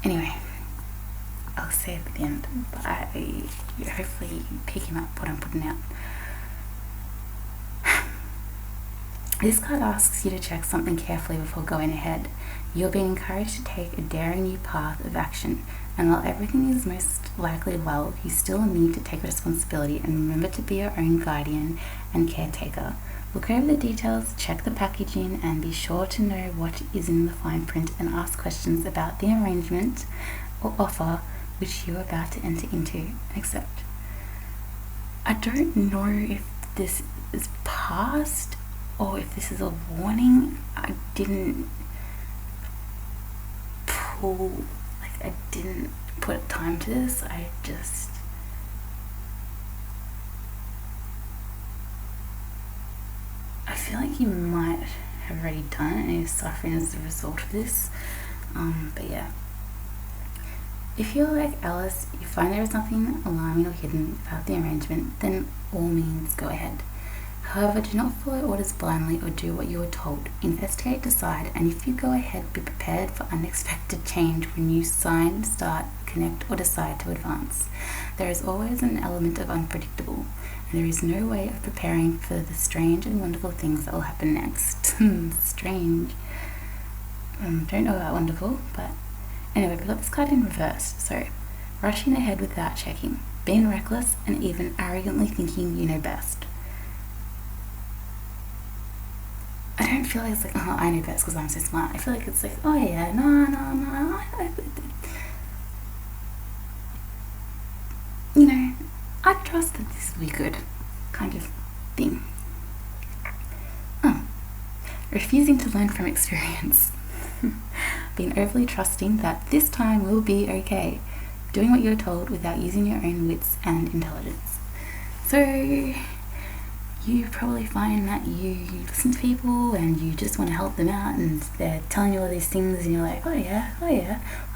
Anyway, I'll say it at the end, but you're hopefully picking up what I'm putting out. This card asks you to check something carefully before going ahead. You're being encouraged to take a daring new path of action, and while everything is most likely well, you still need to take responsibility and remember to be your own guardian and caretaker. Look over the details, check the packaging, and be sure to know what is in the fine print and ask questions about the arrangement or offer which you are about to enter into and accept. I don't know if this is past or if this is a warning. I didn't put time to this. I feel like you might have already done it and you're suffering as a result of this. But yeah. If you're like Alice, you find there is nothing alarming or hidden about the arrangement, then all means go ahead. However, do not follow orders blindly or do what you are told. Investigate, decide, and if you go ahead, be prepared for unexpected change when you sign, start, connect, or decide to advance. There is always an element of unpredictable, and there is no way of preparing for the strange and wonderful things that will happen next. Strange. Don't know about wonderful, but anyway, we got this card in reverse. So, rushing ahead without checking, being reckless, and even arrogantly thinking you know best. I don't feel like it's like, oh, I know best because I'm so smart. I feel like it's like, oh yeah, no. You know, I trust that this will be good, kind of thing. Refusing to learn from experience. Being overly trusting that this time will be okay. Doing what you're told without using your own wits and intelligence. So, you probably find that you listen to people and you just want to help them out and they're telling you all these things and you're like, oh yeah,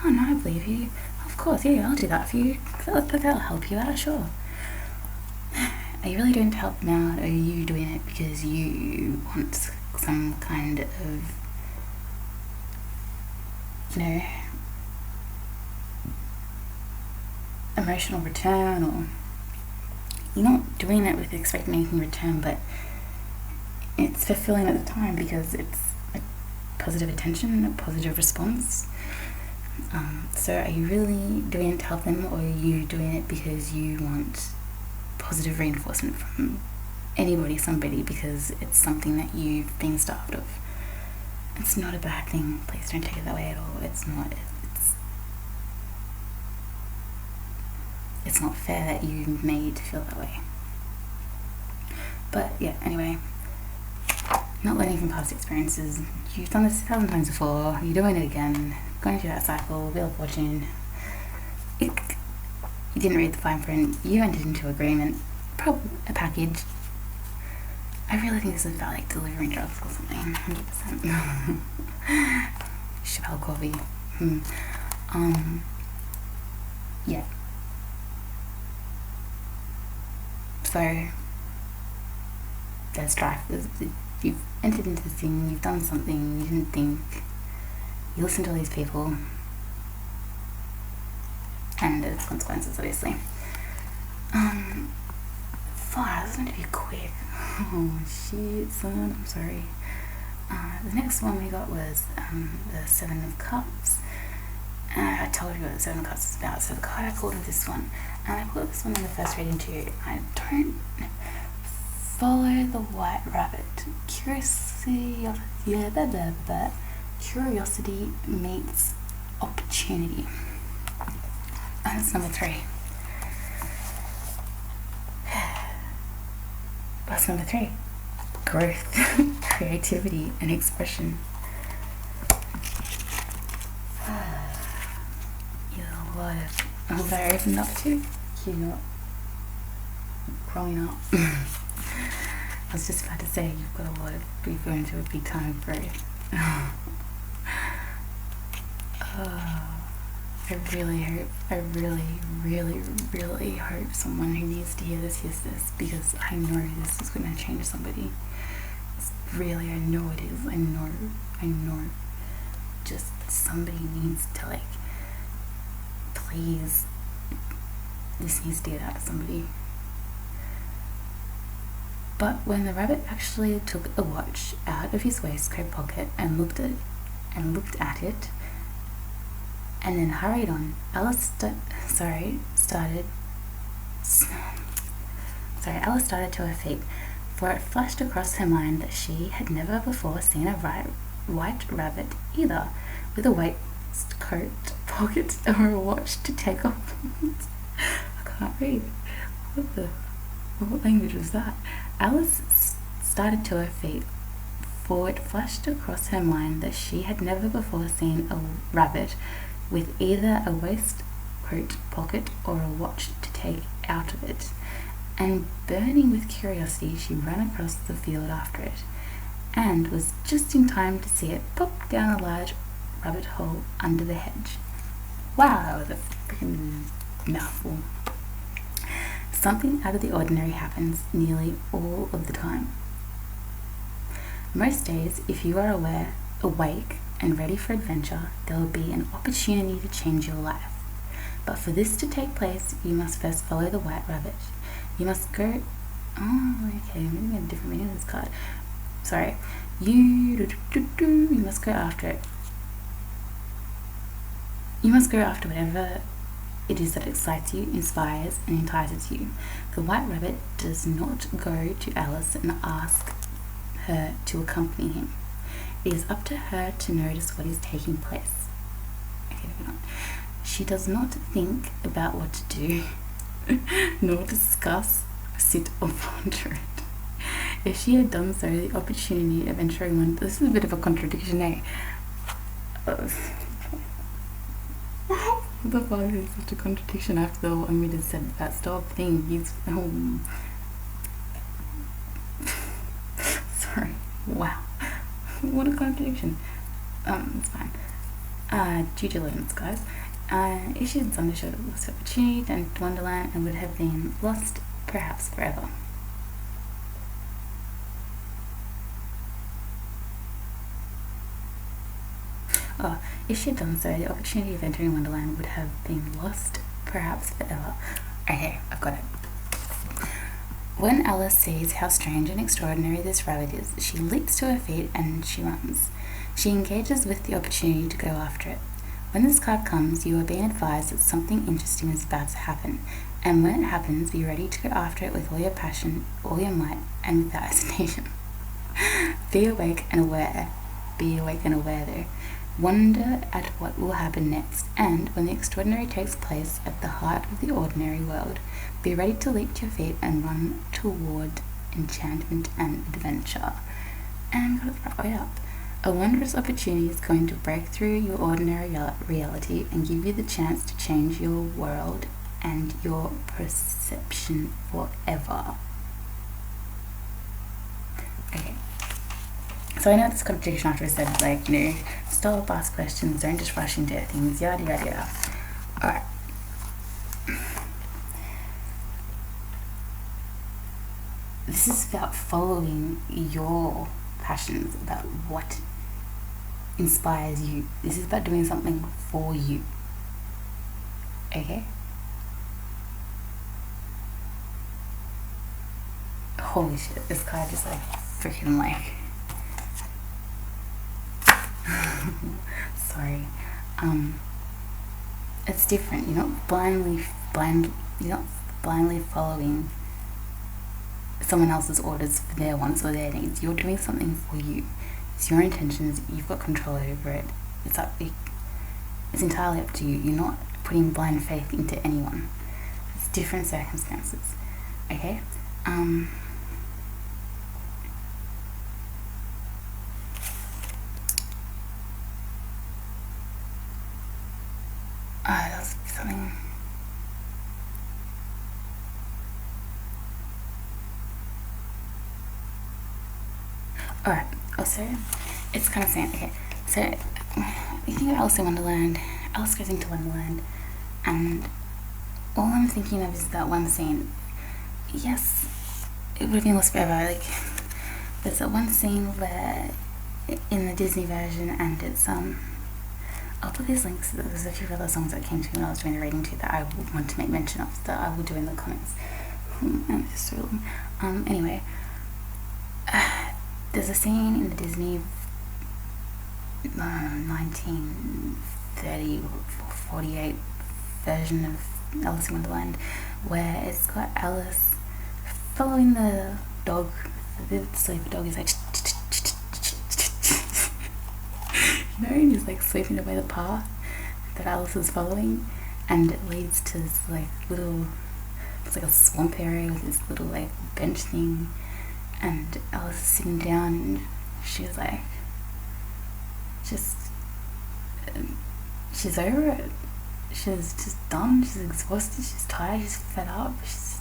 oh no, I believe you. Of course, yeah, I'll do that for you. That'll help you out, sure. Are you really doing to help them out, or are you doing it because you want some kind of, emotional return, or you're not doing it with expecting anything in return, but it's fulfilling at the time because it's a positive attention, a positive response. So are you really doing it to help them, or are you doing it because you want positive reinforcement from anybody, somebody, because it's something that you've been starved of? It's not a bad thing. Please don't take it that way at all. It's not fair that you made to feel that way. But yeah, anyway, not learning from past experiences. You've done this 1,000 times before. You're doing it again. Going through that cycle. Wheel of Fortune. You didn't read the fine print. You entered into agreement. Probably a package. I really think this is about like delivering drugs or something. 100%. Chappelle Coffee. Yeah. So there's strife. You've entered into this thing. You've done something you didn't think. You listen to all these people, and there's consequences, obviously. Fuck, this is going to be quick. Oh shit, son, I'm sorry. The next one we got was the Seven of Cups. I told you what the Seven of Cups is about, so the card I pulled was this one. And I pulled this one in the first reading too. I don't follow the white rabbit. Curiosity meets opportunity. And that's number 3. What's number 3? Growth, creativity, and expression. What I opened up to? You're not growing up. I was just about to say you've got a lot of, you're going through a big time of growth. I really hope someone who needs to hear this hears this, because I know this is going to change somebody. I know it is. I know. Just somebody needs to, like, please, this needs to get out to somebody. But when the rabbit actually took a watch out of his waistcoat pocket and looked at it, and then hurried on, Alice started to her feet. for it flashed across her mind that she had never before seen a white rabbit either, with a waistcoat pocket or a watch to take off. I can't read. What language was that? Alice started to her feet, for it flashed across her mind that she had never before seen a rabbit with either a waistcoat pocket or a watch to take out of it, and burning with curiosity she ran across the field after it, and was just in time to see it pop down a large rabbit hole under the hedge. Wow, that was a freaking mouthful. Something out of the ordinary happens nearly all of the time. Most days, if you are awake and ready for adventure, there will be an opportunity to change your life. But for this to take place, you must first follow the white rabbit. You must go... Oh, okay, maybe we have a different meaning of this card. Sorry. You must go after it. You must go after whatever it is that excites you, inspires, and entices you. The white rabbit does not go to Alice and ask her to accompany him. It is up to her to notice what is taking place. Okay, moving on. She does not think about what to do, nor discuss, sit, or ponder it. If she had done so, the opportunity of entering one... This is a bit of a contradiction, eh? The fuck is such a contradiction after the one we just said that stop thing. He's sorry. Wow. What a contradiction. It's fine. Due diligence, guys. If she had understood this opportunity to enter Wonderland and would have been lost, perhaps forever. If she had done so, the opportunity of entering Wonderland would have been lost, perhaps forever. Okay, I've got it. When Alice sees how strange and extraordinary this rabbit is, she leaps to her feet and she runs. She engages with the opportunity to go after it. When this card comes, you are being advised that something interesting is about to happen, and when it happens, be ready to go after it with all your passion, all your might, and without hesitation. Be awake and aware. Be awake and aware, though. Wonder at what will happen next, and when the extraordinary takes place at the heart of the ordinary world, be ready to leap to your feet and run toward enchantment and adventure. And got it right up. A wondrous opportunity is going to break through your ordinary reality and give you the chance to change your world and your perception forever. Okay. So I know this contradiction after I said, like, you know, stop, ask questions, don't just rush into things, yada yada yada. Alright. This is about following your passions, about what inspires you. This is about doing something for you. Okay? Holy shit, this card just like freaking like sorry. It's different. You're not blindly following someone else's orders for their wants or their needs. You're doing something for you. It's your intentions. You've got control over it. It's entirely up to you. You're not putting blind faith into anyone. It's different circumstances. Okay? That was something. Alright, also, it's kind of saying, okay, so you think of Alice in Wonderland, Alice goes into Wonderland, and all I'm thinking of is that one scene. Yes, it would have been lost forever. Like, there's that one scene where, in the Disney version, and it's, I'll put these links. There's a few other songs that came to me when I was doing the reading too that I would want to make mention of, that I will do in the comments. And it's so long. Anyway, there's a scene in the Disney 1930 or 48 version of Alice in Wonderland where it's got Alice following the dog the sleepy dog is like you know, and he's like sweeping away the path that Alice is following, and it leads to this like little, it's like a swamp area with this little like bench thing, and Alice is sitting down and she's like she's over it. She's just done, she's exhausted, she's tired, she's fed up, she's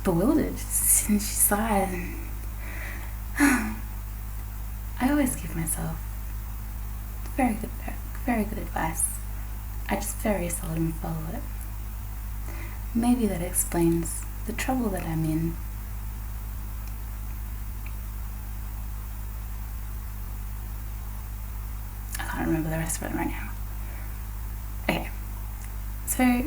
bewildered, and she sighs. And I always give myself very good advice. I just very seldom follow it. Maybe that explains the trouble that I'm in. I can't remember the rest of it right now. Okay, so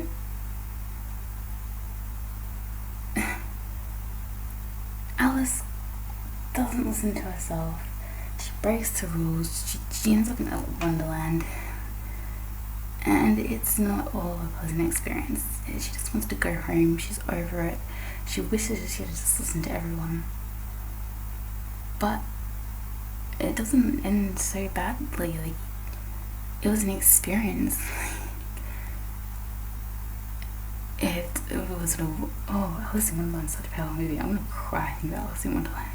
Alice doesn't listen to herself. She breaks the rules. She ends up in a wonderland, and it's not all a pleasant experience. She just wants to go home. She's over it. She wishes she had just listened to everyone, but it doesn't end so badly. Like, it was an experience. It was sort of, Alice in Wonderland is such a powerful movie. I'm gonna cry thinking about Alice in Wonderland.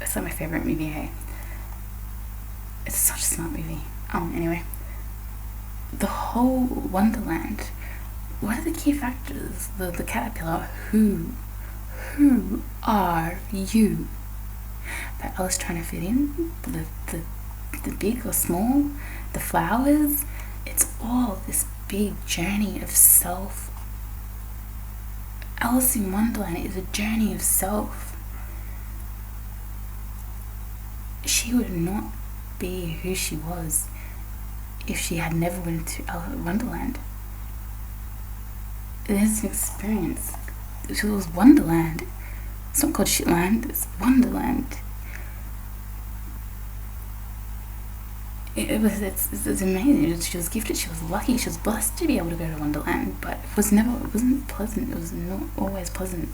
It's like my favourite movie, hey? It's such a smart movie. Anyway. The whole Wonderland, what are the key factors? The caterpillar, who are you? But Alice trying to fit in, the big or small, the flowers, it's all this big journey of self. Alice in Wonderland is a journey of self. She would not be who she was if she had never went to Wonderland. It is an experience. It was Wonderland. It's not called Shitland, it's Wonderland. It's amazing. She was gifted, she was lucky, she was blessed to be able to go to Wonderland, but it wasn't pleasant. It was not always pleasant.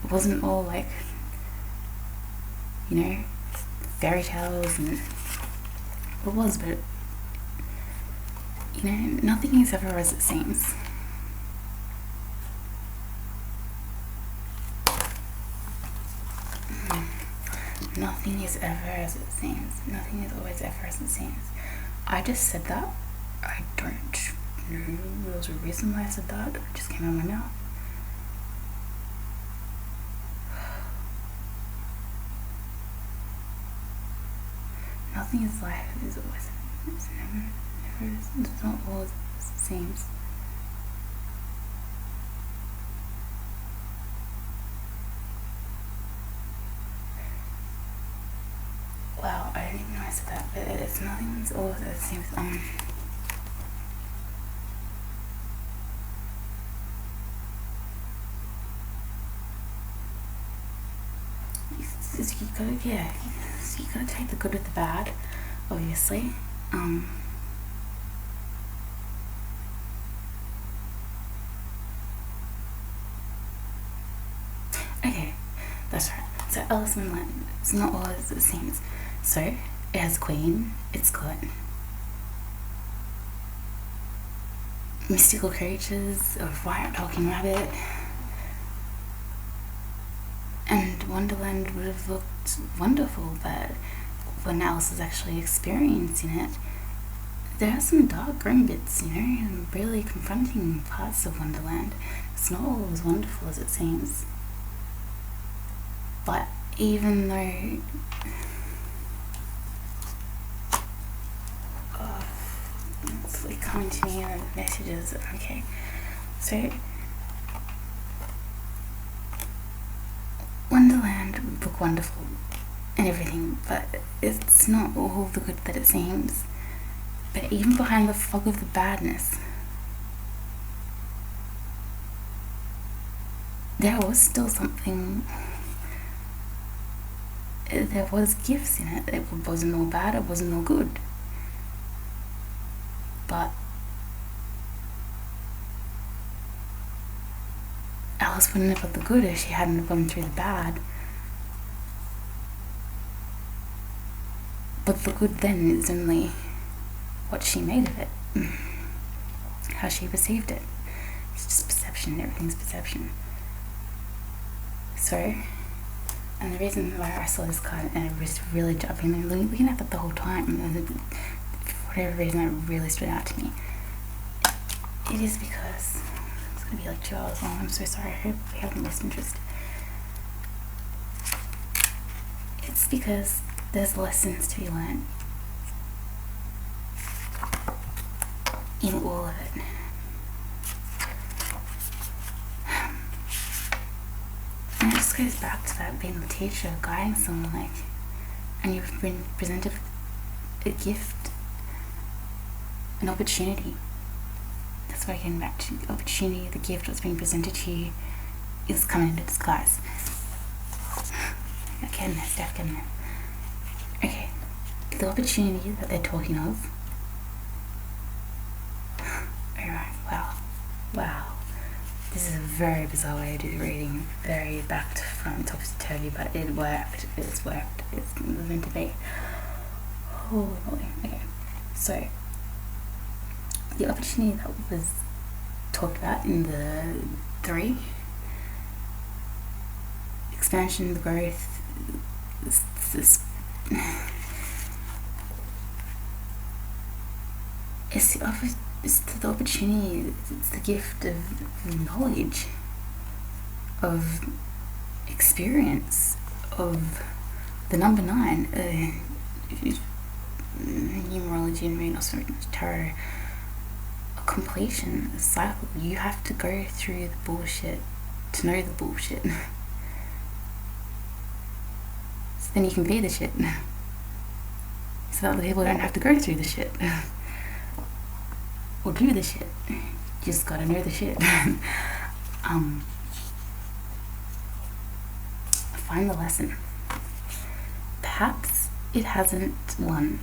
It wasn't all like, you know, fairy tales, and it was, but you know, nothing is ever as it seems. Nothing is ever as it seems. Nothing is always ever as it seems. I just said that. I don't know. There was a reason why I said that. It just came out of my mouth. Nothing is life is always. It's never is. It's not always as it seems. Wow, I didn't even know I said that, but it's nothing's always as it seems. So you gotta take the good with the bad, obviously. Okay, that's right. So Alice in Wonderland, it's not all as it seems. So it has a queen. It's got mystical creatures, a white talking rabbit, and Wonderland would have looked wonderful, but when Alice is actually experiencing it, there are some dark grim bits, you know, and really confronting parts of Wonderland. It's not all as wonderful as it seems. But even though it's like coming to me on messages, okay, so Wonderland would look wonderful and everything, but it's not all the good that it seems. But even behind the fog of the badness, there was still something. There was gifts in it. It wasn't all bad, it wasn't all good. But else wouldn't have got the good if she hadn't gone through the bad. But the good then is only what she made of it, how she perceived it. It's just perception, everything's perception. So, and the reason why I saw this card and it was really, I've been looking at it the whole time, and for whatever reason it really stood out to me. It is because, it's going to be like 2 hours long, I'm so sorry, I hope you haven't lost interest. It's because there's lessons to be learned in all of it. And it just goes back to that being the teacher, guiding someone, like, and you've been presented a gift, an opportunity. That's why getting back to the opportunity, the gift that's being presented to you is coming into disguise. Okay, Steph, getting there. Okay, the opportunity that they're talking of. Alright, wow. This is a very bizarre way to do the reading, very back to front, topsy-turvy, but it worked. It's worked. It's meant to be. Holy moly. Okay, so the opportunity that was talked about in the 3, expansion, the growth, it's the opportunity, it's the gift of knowledge, of experience, of the number 9, numerology and reading, also tarot, a completion, a cycle. You have to go through the bullshit to know the bullshit. So then you can be the shit. So that the people don't have to go through the shit. Or do the shit. You just gotta know the shit. Find the lesson. Perhaps it hasn't won,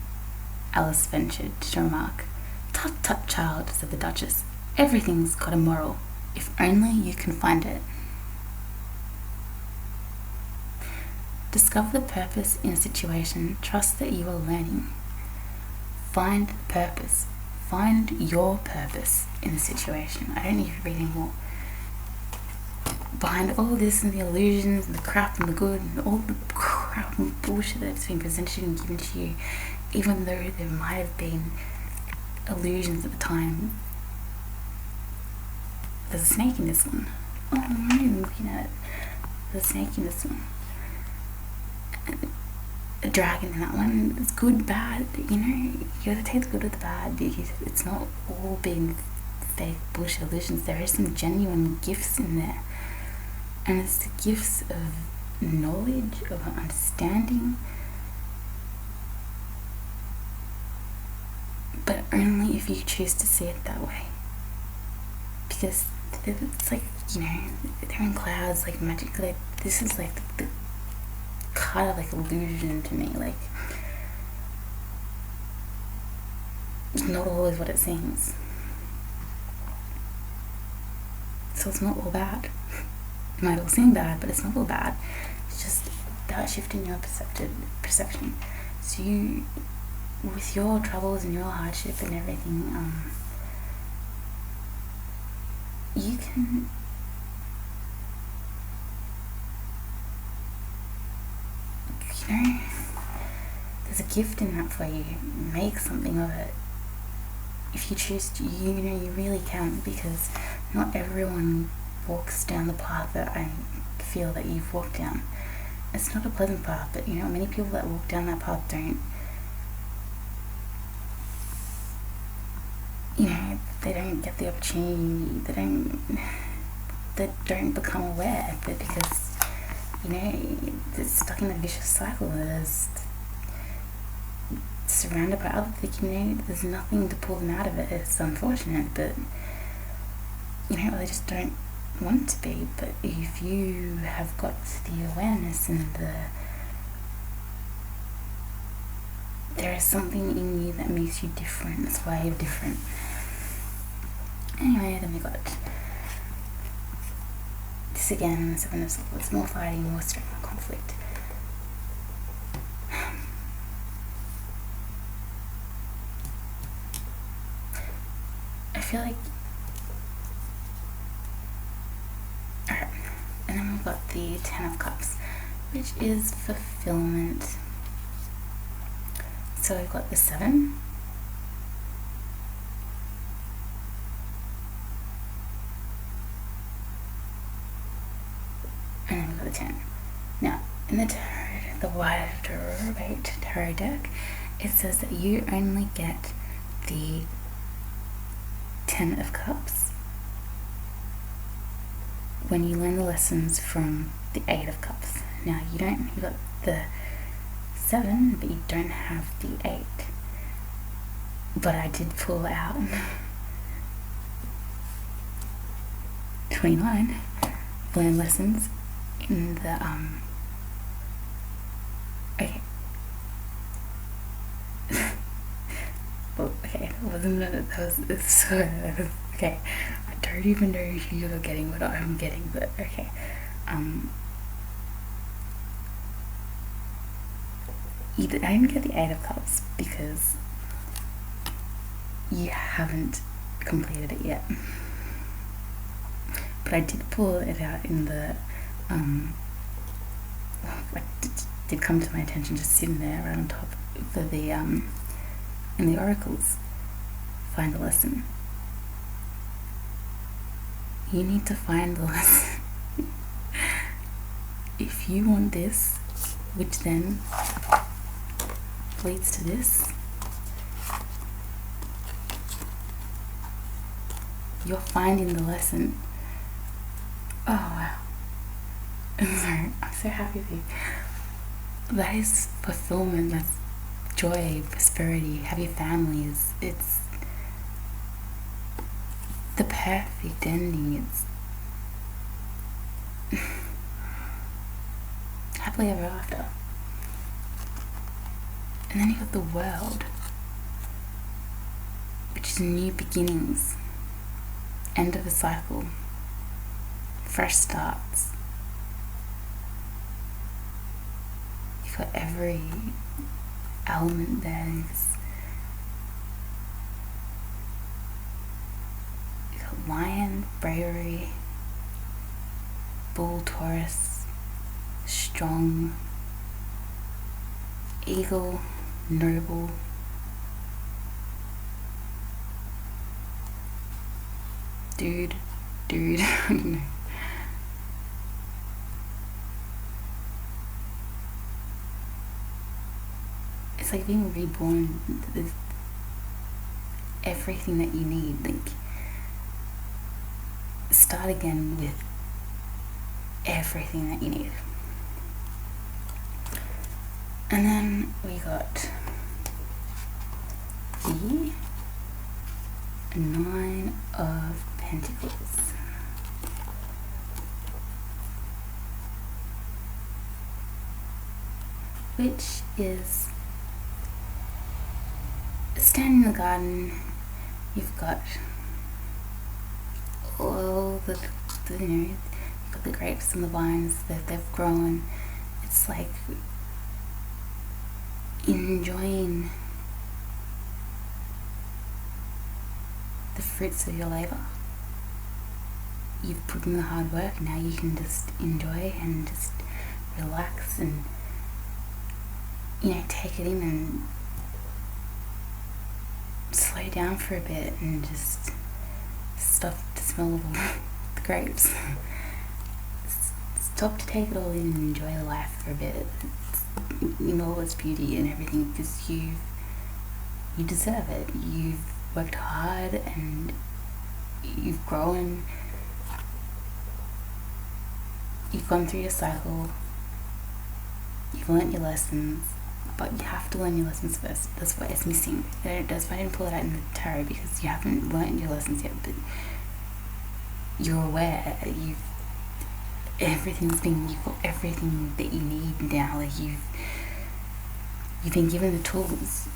Alice ventured to remark. Tut tut, child, said the Duchess. Everything's got a moral, if only you can find it. Discover the purpose in a situation. Trust that you are learning. Find the purpose. Find your purpose in the situation. I don't need to read anymore. Behind all this and the illusions and the crap and the good and all the crap and bullshit that's been presented and given to you, even though there might have been illusions at the time, there's a snake in this one. Oh, I'm not even looking at it. There's a snake in this one. A dragon in that one. It's good, bad, you know, you gotta take the good with the bad, because it's not all been fake bullshit illusions. There is some genuine gifts in there, and it's the gifts of knowledge, of understanding, but only if you choose to see it that way. Because it's like, you know, they're in clouds, like magic, like this is like the kind of like illusion to me, like it's not always what it seems. So it's not all bad. It might all seem bad, but it's not all bad. It's just about shifting your perception. So you, with your troubles and your hardship and everything, you can there's a gift in that for you. Make something of it. If you choose to, you know, you really can, because not everyone walks down the path that I feel that you've walked down. It's not a pleasant path, but you know, many people that walk down that path don't, you know, they don't get the opportunity, they don't become aware, but because, you know, they're stuck in a vicious cycle. There's surrounded by other things, you know, there's nothing to pull them out of it. It's unfortunate, but you know, they just don't want to be. But if you have got the awareness and there is something in you that makes you different. That's why you're different. Anyway, then we got this this again, the Seven of Swords, more fighting, more strength, more conflict. I feel like, alright, and then we've got the Ten of Cups, which is fulfillment. So we've got the 7, and then we've got the 10. Now, in the tarot, the White Tarot deck, it says that you only get the 10 of Cups when you learn the lessons from the 8 of Cups. Now, you got the 7, but you don't have the 8. But I did pull out 29, learn lessons in the okay. Well, okay, okay. I don't even know if you're getting what I'm getting, but okay. I didn't get the 8 of Cups because you haven't completed it yet. But I did pull it out in the did come to my attention just sitting there right on top for the in the oracles. Find the lesson. You need to find the lesson. If you want this, which then leads to this, you're finding the lesson. Oh wow. I'm so happy with you. That is fulfillment, that's joy, prosperity, happy families. It's the perfect ending. It's happily ever after. And then you got the World, which is new beginnings, end of a cycle, fresh starts. You've got every element there. You've got Lion, bravery, Bull, Taurus, strong, Eagle, noble, dude, I don't know. It's like being reborn with everything that you need. Like, start again with everything that you need. And then we got the 9 of Pentacles. Which is standing in the garden. You've got all the you've got the grapes and the vines that they've grown. It's like enjoying the fruits of your labor. You've put in the hard work, now you can just enjoy and just relax and, you know, take it in and slow down for a bit and just stop to smell the grapes. Stop to take it all in and enjoy life for a bit. In all its beauty and everything, because you deserve it. You've worked hard and you've grown. You've gone through your cycle. You've learnt your lessons, but you have to learn your lessons first. That's what is missing. That's why I didn't pull it out in the tarot, because you haven't learnt your lessons yet. But you're aware. You've got everything that you need now. Like you've been given the tools,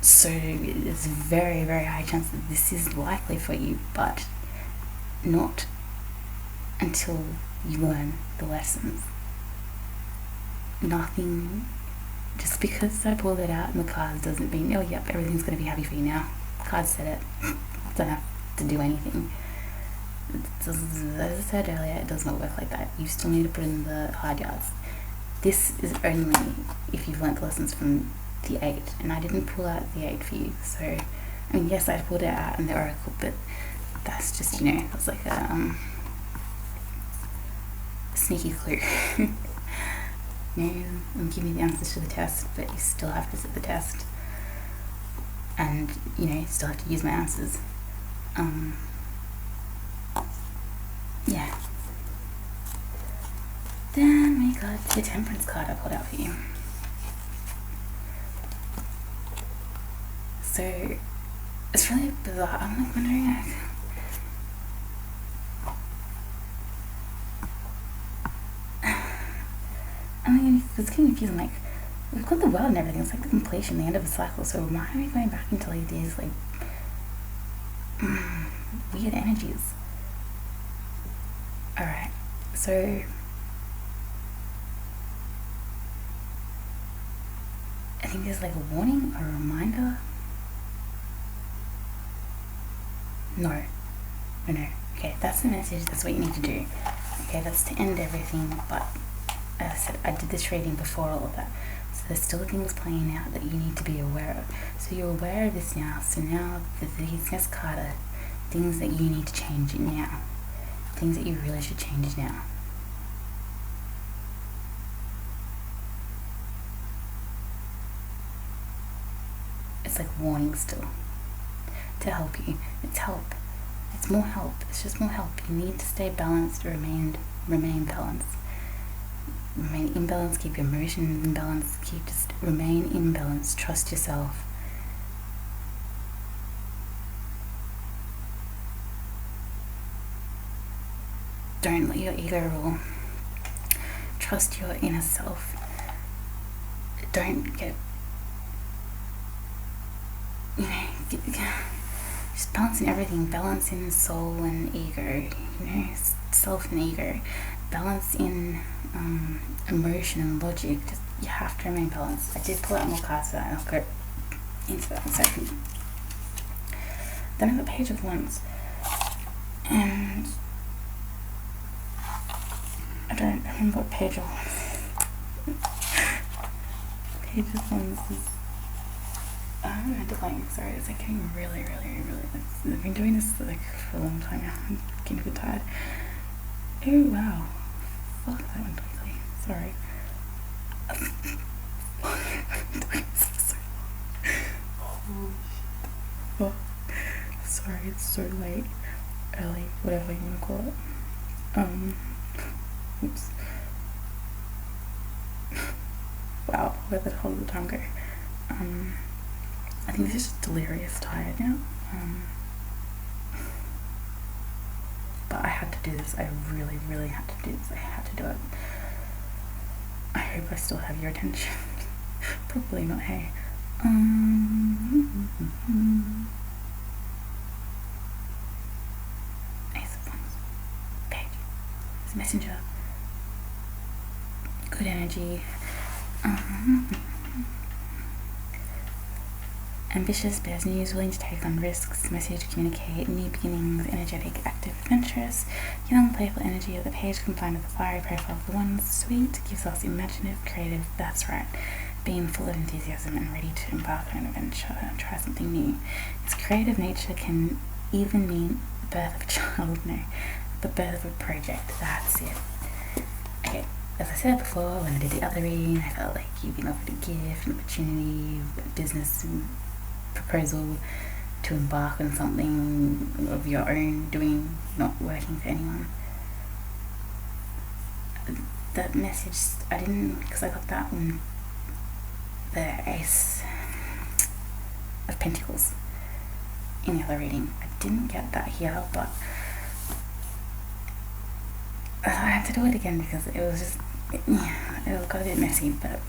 so there's a very, very high chance that this is likely for you, but not until you learn the lessons. Nothing, just because I pulled it out in the cards doesn't mean, oh yep, everything's going to be happy for you now. Cards said it. Don't have to do anything. As I said earlier, it does not work like that. You still need to put in the hard yards. This is only if you've learnt the lessons from the 8, and I didn't pull out the 8 for you. So, I mean, yes, I pulled it out in the oracle, but that's just, you know, that's like a sneaky clue. You know, I'm giving you the answers to the test, but you still have to sit the test, and you know, you still have to use my answers. Yeah. Then we got the Temperance card I pulled out for you. So it's really bizarre. I'm like wondering, like, it's getting confusing. Like, we've got the world and everything. It's like the completion, the end of a cycle. So why are we going back into like these like weird energies? All right, so I think there's like a warning or a reminder. No. Okay, that's the message. That's what you need to do. Okay, that's to end everything. But as I said, I did this reading before all of that. So there's still things playing out that you need to be aware of. So you're aware of this now. So now these next card are things that you need to change now. Things that you really should change now. It's like warning still. To help you. It's help. It's more help. It's just more help. You need to stay balanced, remain balanced. Remain in balance, keep your emotions in balance, just remain in balance, trust yourself. Don't let your ego rule. Trust your inner self. Don't get, you know, just balancing everything, balancing soul and ego, you know, self and ego, balance in emotion and logic. Just, you have to remain balanced. I did pull out more cards for that, and I'll go into that in a second. Then I got Page of Wands, and I don't remember what Page of Wands. Page of Wands is, I haven't had to like, sorry, it's like getting really, I've been doing this like for a long time now. I'm getting a bit tired. Oh wow. Fuck, that went quickly. Sorry. Oh, sorry, it's so late. Early, whatever you want to call it. Oops. Wow, where the hell did the time go? I think this is just delirious tired now. But I had to do this. I really had to do this. I had to do it. I hope I still have your attention. Probably not, hey. Ace of Wands. Page. It's a messenger. Good energy. Ambitious, bears news, willing to take on risks, message, communicate, new beginnings, energetic, active, adventurous, young, playful energy of the Page combined with the fiery profile of the Wands, sweet, gives us imaginative, creative, that's right, being full of enthusiasm and ready to embark on an adventure and try something new. Its creative nature can even mean the birth of a child, no, the birth of a project, that's it. Okay, as I said before, when I did the other reading, I felt like you've been offered a gift, an opportunity, a business proposal to embark on something of your own, doing, not working for anyone. That message, I didn't, because I got that one, the Ace of Pentacles in the other reading. I didn't get that here, but I had to do it again because it was just, it got a bit messy, but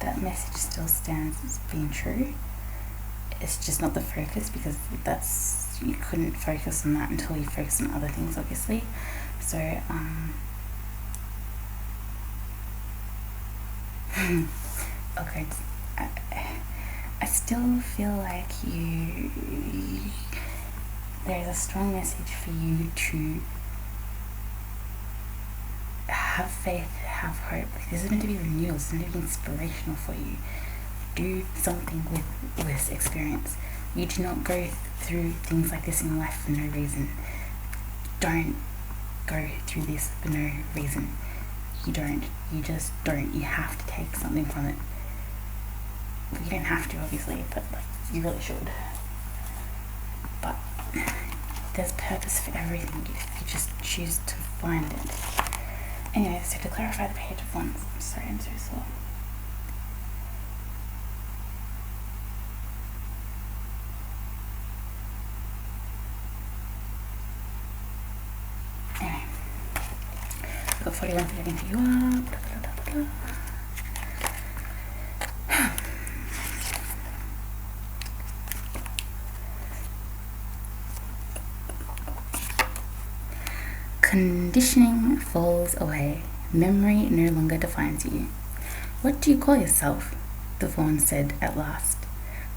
that that message still stands as being true. It's just not the focus, because you couldn't focus on that until you focus on other things, obviously. So okay, I still feel like there's a strong message for you to have faith, have hope. Like, this is meant to be renewal, this is meant to be inspirational for you. Do something with this experience. You do not go through things like this in life for no reason. Don't go through this for no reason. You just don't. You have to take something from it. You don't have to, obviously, but like, you really should. But there's purpose for everything if you just choose to find it. Anyway, so to clarify the page of wands, I'm sorry, I'm so slow. Anyway, I've got 41 for getting you up. Blah, blah, blah, blah. Conditioning falls away. Memory no longer defines you. What do you call yourself? The fawn said at last.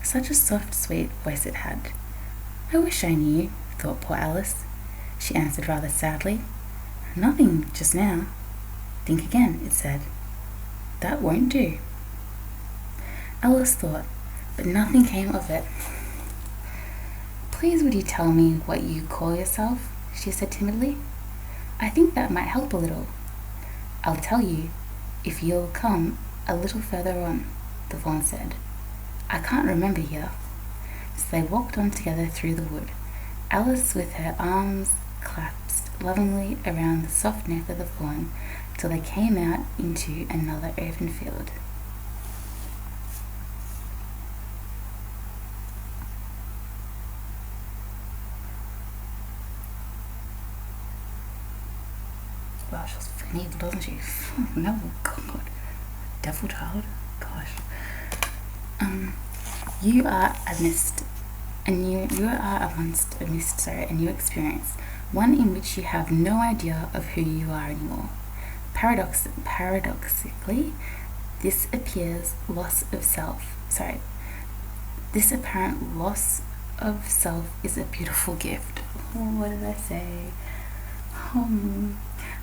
Such a soft, sweet voice it had. I wish I knew, thought poor Alice. She answered rather sadly. Nothing just now. Think again, it said. That won't do. Alice thought, but nothing came of it. Please would you tell me what you call yourself? She said timidly. I think that might help a little. I'll tell you, if you'll come a little further on, the fawn said. I can't remember here. So they walked on together through the wood, Alice with her arms clasped lovingly around the soft neck of the fawn, till they came out into another open field. Wow, she was freaking evil, doesn't she? No, God. Devil child. Gosh. You are amongst a new experience, one in which you have no idea of who you are anymore. Paradoxically, this apparent loss of self is a beautiful gift. Oh, what did I say?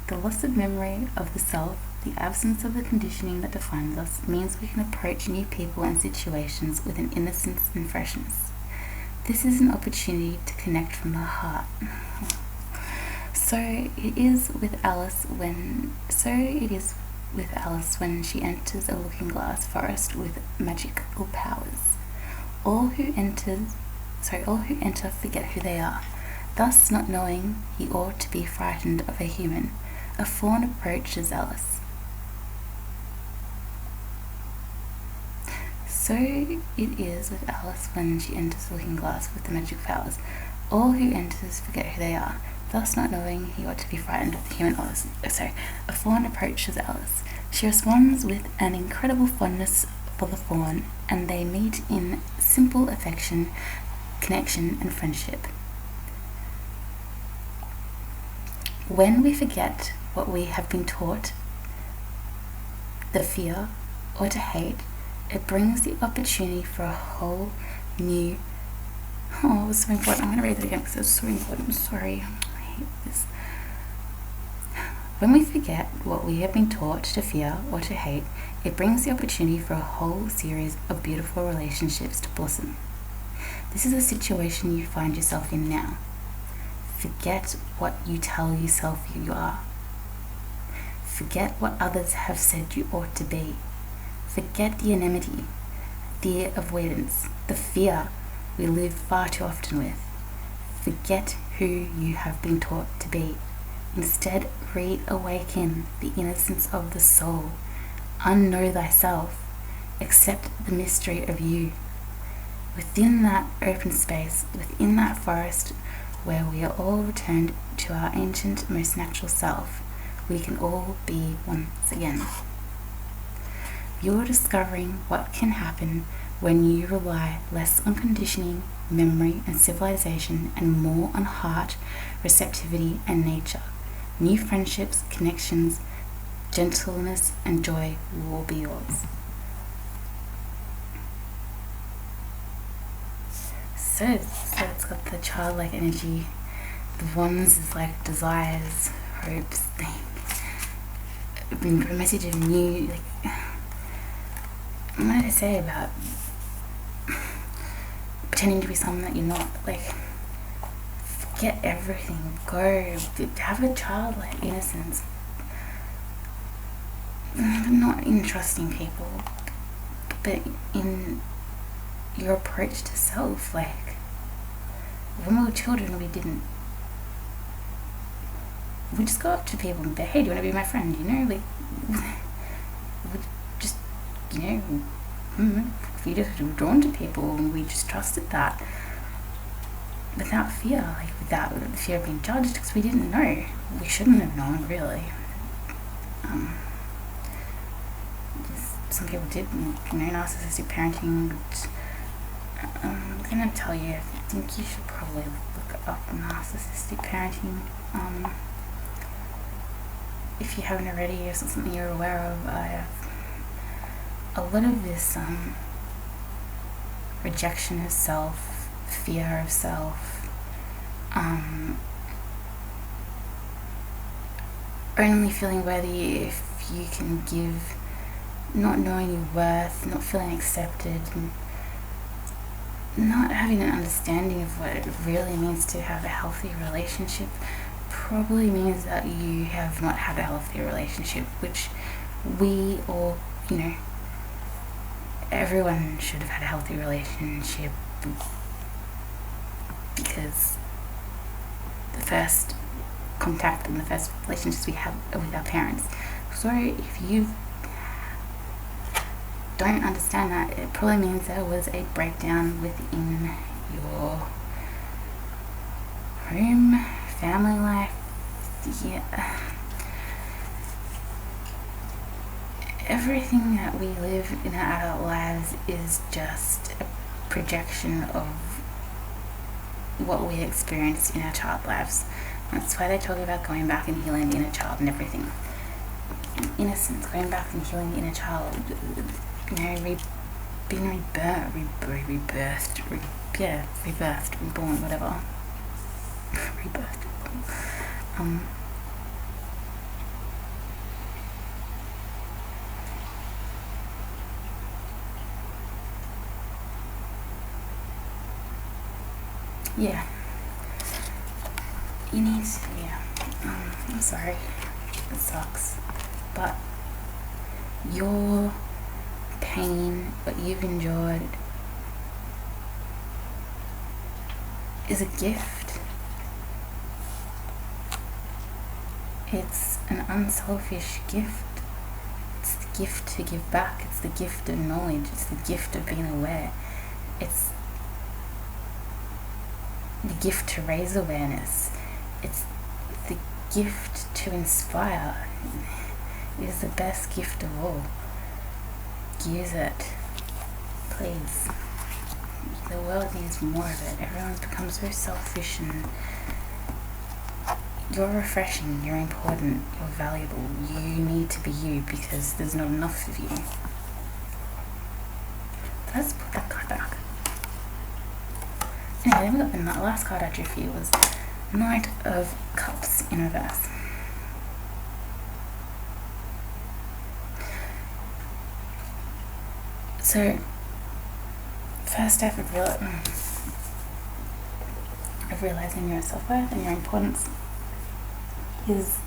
The loss of memory of the self, the absence of the conditioning that defines us, means we can approach new people and situations with an innocence and freshness. This is an opportunity to connect from the heart. So it is with Alice when she enters a looking-glass forest with magical powers. All who enter forget who they are, thus not knowing he ought to be frightened of a human. A fawn approaches Alice. So it is with Alice when she enters the looking-glass with the magic powers. All who enters forget who they are, thus not knowing he ought to be frightened of the human. A fawn approaches Alice. She responds with an incredible fondness for the fawn, and they meet in simple affection, connection, and friendship. When we forget what we have been taught, to fear or to hate, it brings the opportunity for a whole new... Oh, it was so important. I'm going to read that again because it's so important. I'm sorry. I hate this. When we forget what we have been taught to fear or to hate, it brings the opportunity for a whole series of beautiful relationships to blossom. This is a situation you find yourself in now. Forget what you tell yourself you are. Forget what others have said you ought to be. Forget the anonymity, the avoidance, the fear we live far too often with. Forget who you have been taught to be. Instead, reawaken the innocence of the soul. Unknow thyself. Accept the mystery of you. Within that open space, within that forest where we are all returned to our ancient, most natural self, we can all be once again. You're discovering what can happen when you rely less on conditioning, memory, and civilization, and more on heart, receptivity, and nature. New friendships, connections, gentleness, and joy will be yours. So it's got the childlike energy. The wands is like desires, hopes, a message of new, like, what did I say about pretending to be someone that you're not? Like, forget everything, go, have a childlike innocence, but not in trusting people, but in your approach to self. Like, when we were children, we just go up to people and be, hey, do you want to be my friend? You know, like, we just, you know, we just were drawn to people, and we just trusted that without fear, like without the fear of being judged, because we didn't know. We shouldn't have known, really. Some people did, you know, narcissistic parenting, but I'm gonna tell you, I think you should probably look up narcissistic parenting. If you haven't already, or something you're aware of, a lot of this rejection of self, fear of self, only feeling worthy if you can give, not knowing your worth, not feeling accepted, and not having an understanding of what it really means to have a healthy relationship, probably means that you have not had a healthy relationship, which we all, you know, everyone should have had a healthy relationship, because the first contact and the first relationships we have are with our parents. So if you don't understand that, it probably means there was a breakdown within your home, family life. Yeah, everything that we live in our adult lives is just a projection of what we experienced in our child lives. That's why they talk about going back and healing the inner child and everything. Innocence, going back and healing the inner child, you know, being rebirthed, reborn, whatever. Rebirthed, reborn. Yeah. You need to, I'm sorry. It sucks. But your pain, what you've endured, is a gift. It's an unselfish gift. It's the gift to give back. It's the gift of knowledge. It's the gift of being aware. It's the gift to raise awareness. It's the gift to inspire. It is the best gift of all. Use it, please. The world needs more of it. Everyone's become so selfish, and you're refreshing, you're important, you're valuable. You need to be you, because there's not enough of you. Let's put that card back. Anyway, then we got the last card I drew for you was Knight of Cups in reverse. So, first step of realizing your self-worth and your importance is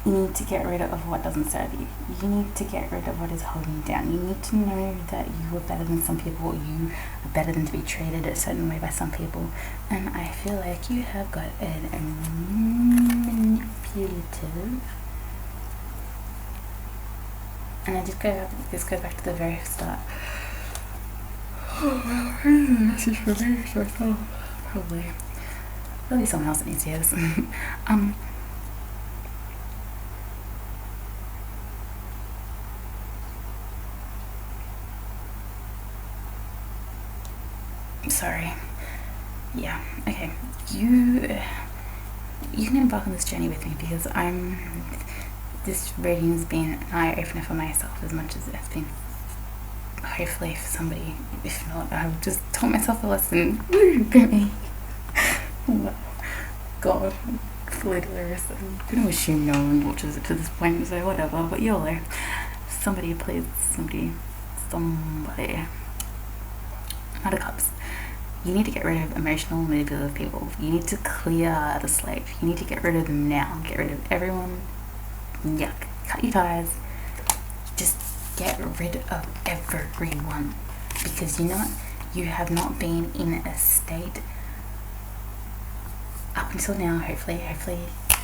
you need to get rid of what doesn't serve you. You need to get rid of what is holding you down. You need to know that you are better than some people. You are better than to be treated a certain way by some people. And I feel like you have got a manipulative. And I did go back, this goes back to the very start. Oh, well, this is for me, so I thought probably someone else that needs to hear this. sorry. Yeah, okay. You can embark on this journey with me, because this reading's been an eye-opener for myself as much as it's been hopefully for somebody. If not, I've just taught myself a lesson. God, fully delirious. I'm gonna assume no one watches it to this point, so whatever, but YOLO. Somebody please, somebody. Knight of Cups. You need to get rid of emotional, manipulative people. You need to clear the slate. You need to get rid of them now. Get rid of everyone. Yuck. Cut your ties. Just get rid of everyone. Because you have not been in a state up until now. Hopefully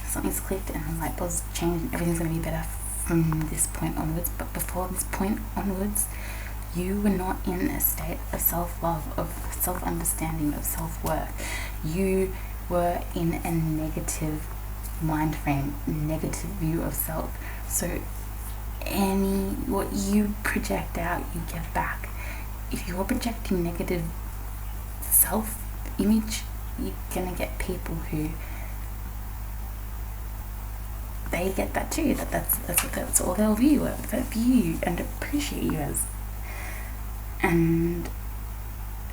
something's clicked and the light bulb's changed and everything's going to be better from this point onwards. But before this point onwards, you were not in a state of self-love, of self-understanding, of self-worth. You were in a negative mind frame, negative view of self. So what you project out, you get back. If you're projecting negative self-image, you're gonna get people who they get that too. That's all they'll view you and appreciate you as. And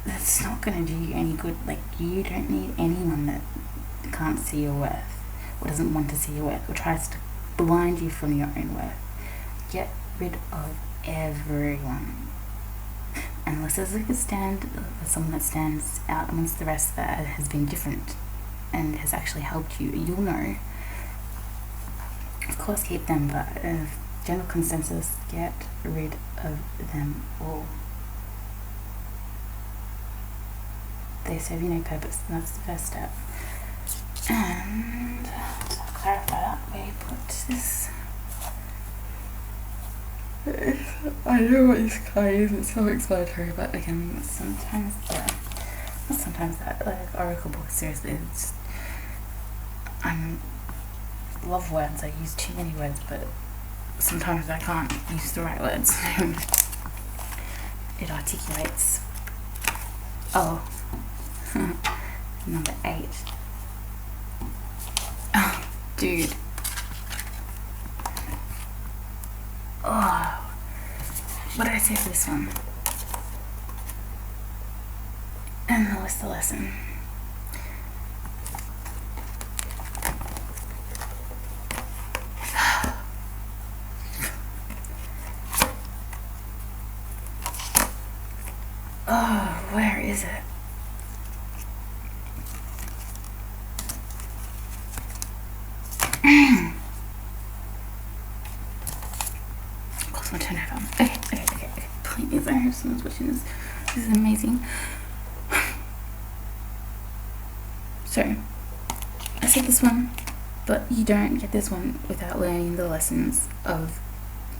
that's not going to do you any good. Like, you don't need anyone that can't see your worth, or doesn't want to see your worth, or tries to blind you from your own worth. Get rid of everyone. Unless there's like someone that stands out amongst the rest that has been different and has actually helped you, you'll know. Of course, keep them, but general consensus, get rid of them all. They serve you no purpose, and that's the first step. And to clarify that, we put this. I know what this card is, it's self-explanatory, but again, sometimes that, like Oracle book, seriously, it's just, I love words, I use too many words, but sometimes I can't use the right words. It articulates. Oh. Number 8. Oh, dude. Oh, what did I say for this one? And what's the lesson? Oh, where is it? Okay. Please, I have someone's watching this. This is amazing. So, I said this one, but you don't get this one without learning the lessons of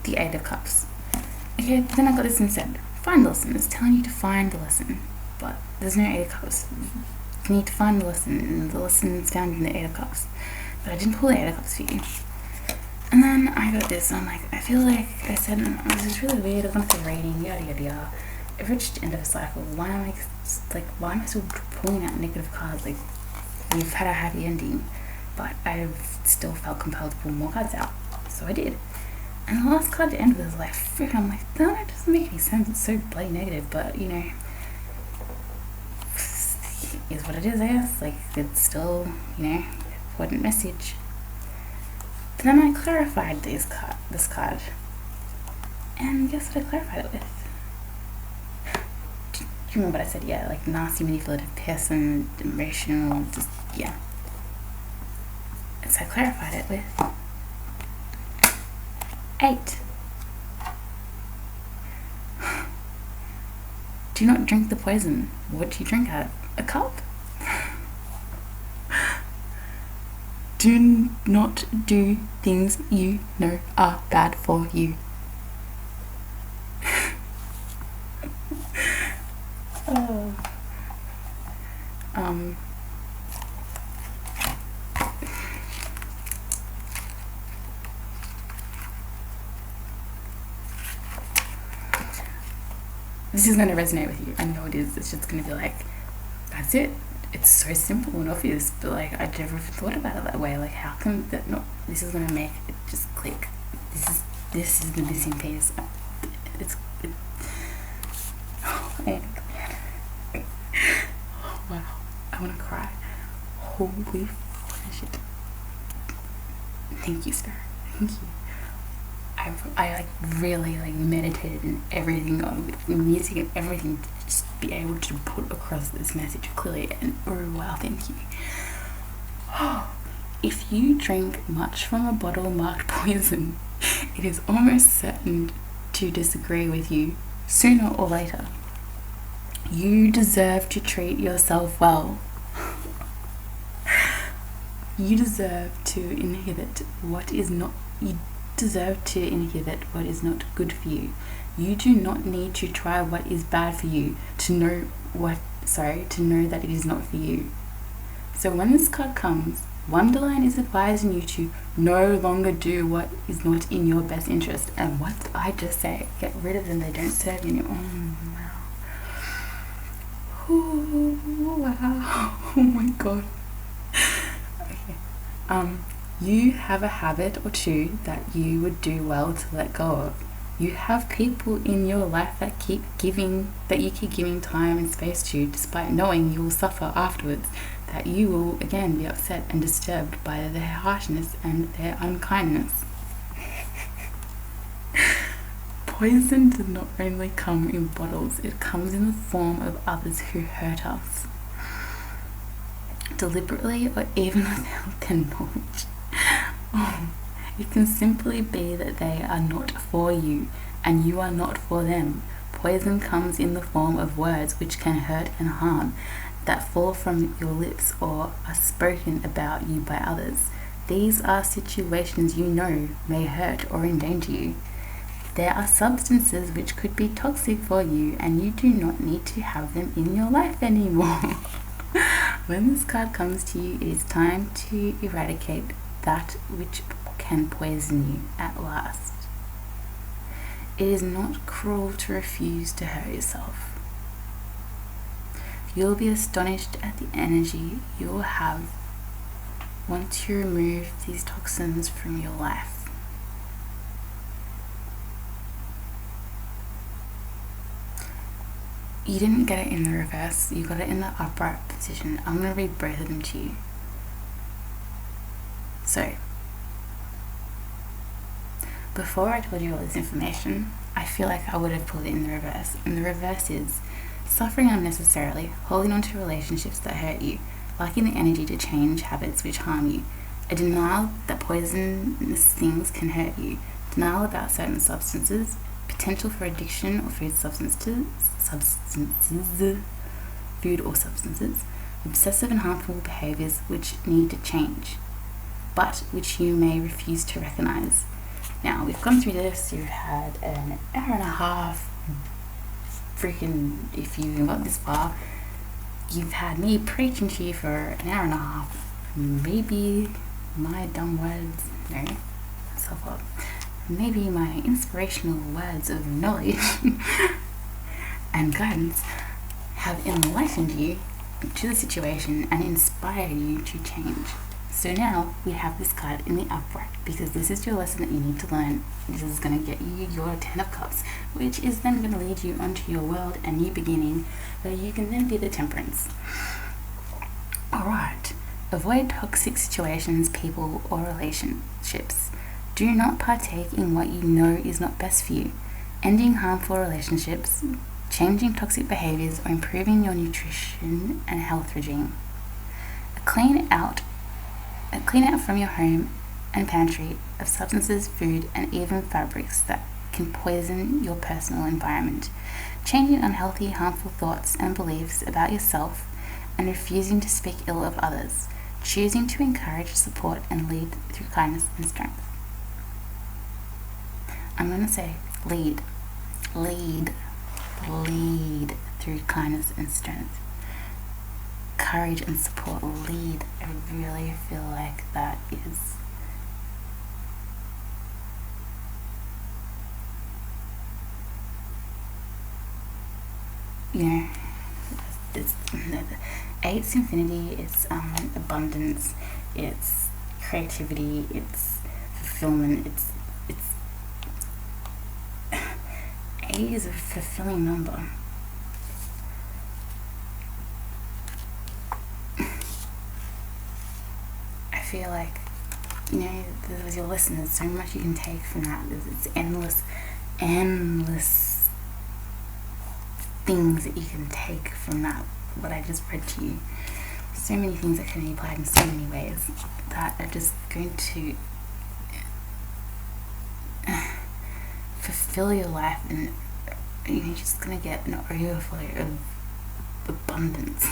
the 8 of Cups. Okay, then I got this instead. Find the lesson. It's telling you to find the lesson, but there's no 8 of Cups. You need to find the lesson, and the lesson is found in the 8 of Cups. But I didn't pull the 8 of Cups for you. And then I got this, and I'm like, I feel like I said, oh, this is really weird, I've gone through rating, yada yada yada. I've reached the end of a cycle. Why am I still pulling out negative cards? Like, we've had a happy ending, but I've still felt compelled to pull more cards out. So I did. And the last card to end with was like, frick, I'm like, that doesn't make any sense, it's so bloody negative, but you know, is what it is, I guess. Like, it's still, you know, important message. But then I clarified this card. And guess what I clarified it with? Do you remember what I said? Yeah, like nasty, manipulative person, emotional, just, yeah. And so I clarified it with 8. Do not drink the poison. What do you drink out of? A cup? Do not do things you know are bad for you. This is going to resonate with you. I know it is. It's just going to be like, That's it. It's so simple and obvious, but like I never thought about it that way. Like, how come that not? This is gonna make it just click. This is the missing piece. It, oh my god. Wow, I want to cry. Holy shit. Thank you, sir. Thank you. I like really like meditated and everything on with music and everything to just be able to put across this message clearly, and oh wow, thank you. If you drink much from a bottle marked poison, it is almost certain to disagree with you sooner or later. You deserve to treat yourself well. You deserve to inhibit what is not good for you. You do not need to try what is bad for you to know that it is not for you. So when this card comes, Wonderline is advising you to no longer do what is not in your best interest. And what did I just say? Get rid of them, they don't serve you anymore. Oh wow. Oh my god. Okay. You have a habit or two that you would do well to let go of. You have people in your life that you keep giving time and space to, despite knowing you will suffer afterwards, that you will again be upset and disturbed by their harshness and their unkindness. Poison does not only come in bottles, it comes in the form of others who hurt us, deliberately or even without their knowledge. It can simply be that they are not for you and you are not for them. Poison comes in the form of words which can hurt and harm, that fall from your lips or are spoken about you by others. These are situations you know may hurt or endanger you. There are substances which could be toxic for you, and you do not need to have them in your life anymore. When this card comes to you, it is time to eradicate that which can poison you at last. It is not cruel to refuse to hurt yourself. You'll be astonished at the energy you will have once you remove these toxins from your life. You didn't get it in the reverse, you got it in the upright position. I'm going to read both of them to you. So, before I told you all this information, I feel like I would have put it in the reverse. And the reverse is suffering unnecessarily, holding on to relationships that hurt you, lacking the energy to change habits which harm you, a denial that poisonous things can hurt you, denial about certain substances, potential for addiction or food or substances, obsessive and harmful behaviors which need to change, but which you may refuse to recognize. Now, we've gone through this, you've had an hour and a half, freaking, if you got this far, you've had me preaching to you for an hour and a half, maybe my dumb words, no, self up, maybe my inspirational words of knowledge and guidance have enlightened you to the situation and inspired you to change. So now we have this card in the upright because this is your lesson that you need to learn. This is going to get you your 10 of cups, which is then going to lead you onto your world and new beginning, where you can then be the temperance. Alright, avoid toxic situations, people, or relationships. Do not partake in what you know is not best for you. Ending harmful relationships, changing toxic behaviors, or improving your nutrition and health regime. Clean out from your home and pantry of substances, food, and even fabrics that can poison your personal environment. Changing unhealthy, harmful thoughts and beliefs about yourself and refusing to speak ill of others. Choosing to encourage, support, and lead through kindness and strength. I'm going to say lead through kindness and strength. Courage and support, lead. I really feel like that is Eight's infinity. It's abundance. It's creativity. It's fulfillment. It's 8 is a fulfilling number. I feel like, you know, with your listen, there's so much you can take from that. It's endless things that you can take from that, what I just read to you. So many things that can be applied in so many ways that are just going to fulfill your life, and you're just going to get an overflow of abundance.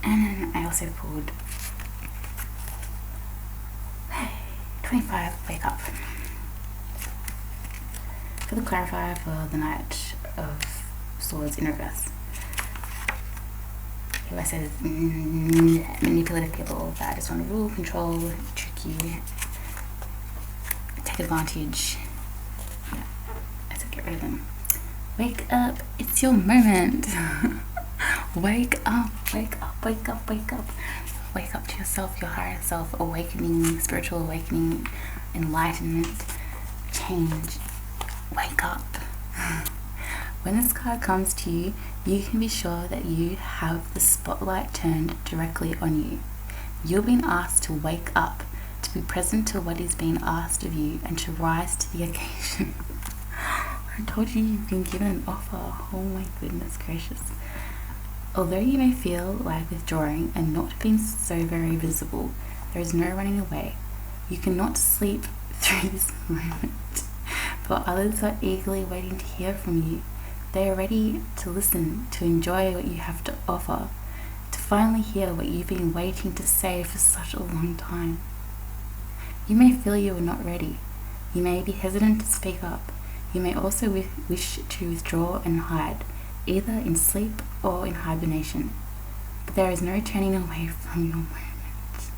And then I also pulled 25, wake up. For the clarifier for the Knight of Swords in reverse. Here I says manipulative people that just want to rule, control, trick you, take advantage. Yeah, I said get rid of them. Wake up, it's your moment. Wake up, wake up, wake up, wake up. Wake up to yourself, your higher self, awakening, spiritual awakening, enlightenment, change. Wake up. When this card comes to you, you can be sure that you have the spotlight turned directly on you. You're being asked to wake up, to be present to what is being asked of you, and to rise to the occasion. I told you you've been given an offer. Oh my goodness gracious. Although you may feel like withdrawing and not being so very visible, there is no running away. You cannot sleep through this moment. But others are eagerly waiting to hear from you. They are ready to listen, to enjoy what you have to offer, to finally hear what you've been waiting to say for such a long time. You may feel you are not ready. You may be hesitant to speak up. You may also wish to withdraw and hide, either in sleep or in hibernation. But there is no turning away from your moment.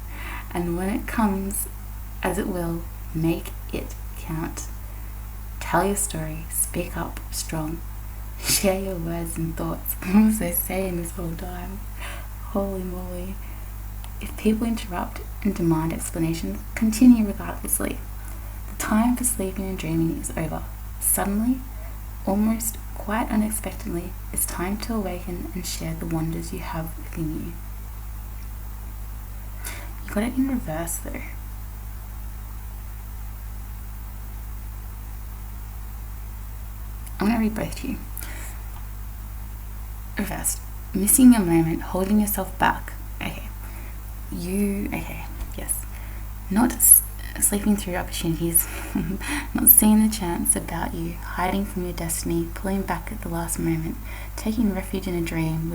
And when it comes, as it will, make it count. Tell your story, speak up strong, share your words and thoughts. What was I saying this whole time? Holy moly. If people interrupt and demand explanations, continue regardlessly. The time for sleeping and dreaming is over. Suddenly, almost quite unexpectedly, it's time to awaken and share the wonders you have within you. You got it in reverse though. I'm going to read both to you. Reversed. Missing your moment, holding yourself back. Okay. Yes. Not sleeping through opportunities, not seeing the chance about you, hiding from your destiny, pulling back at the last moment, taking refuge in a dream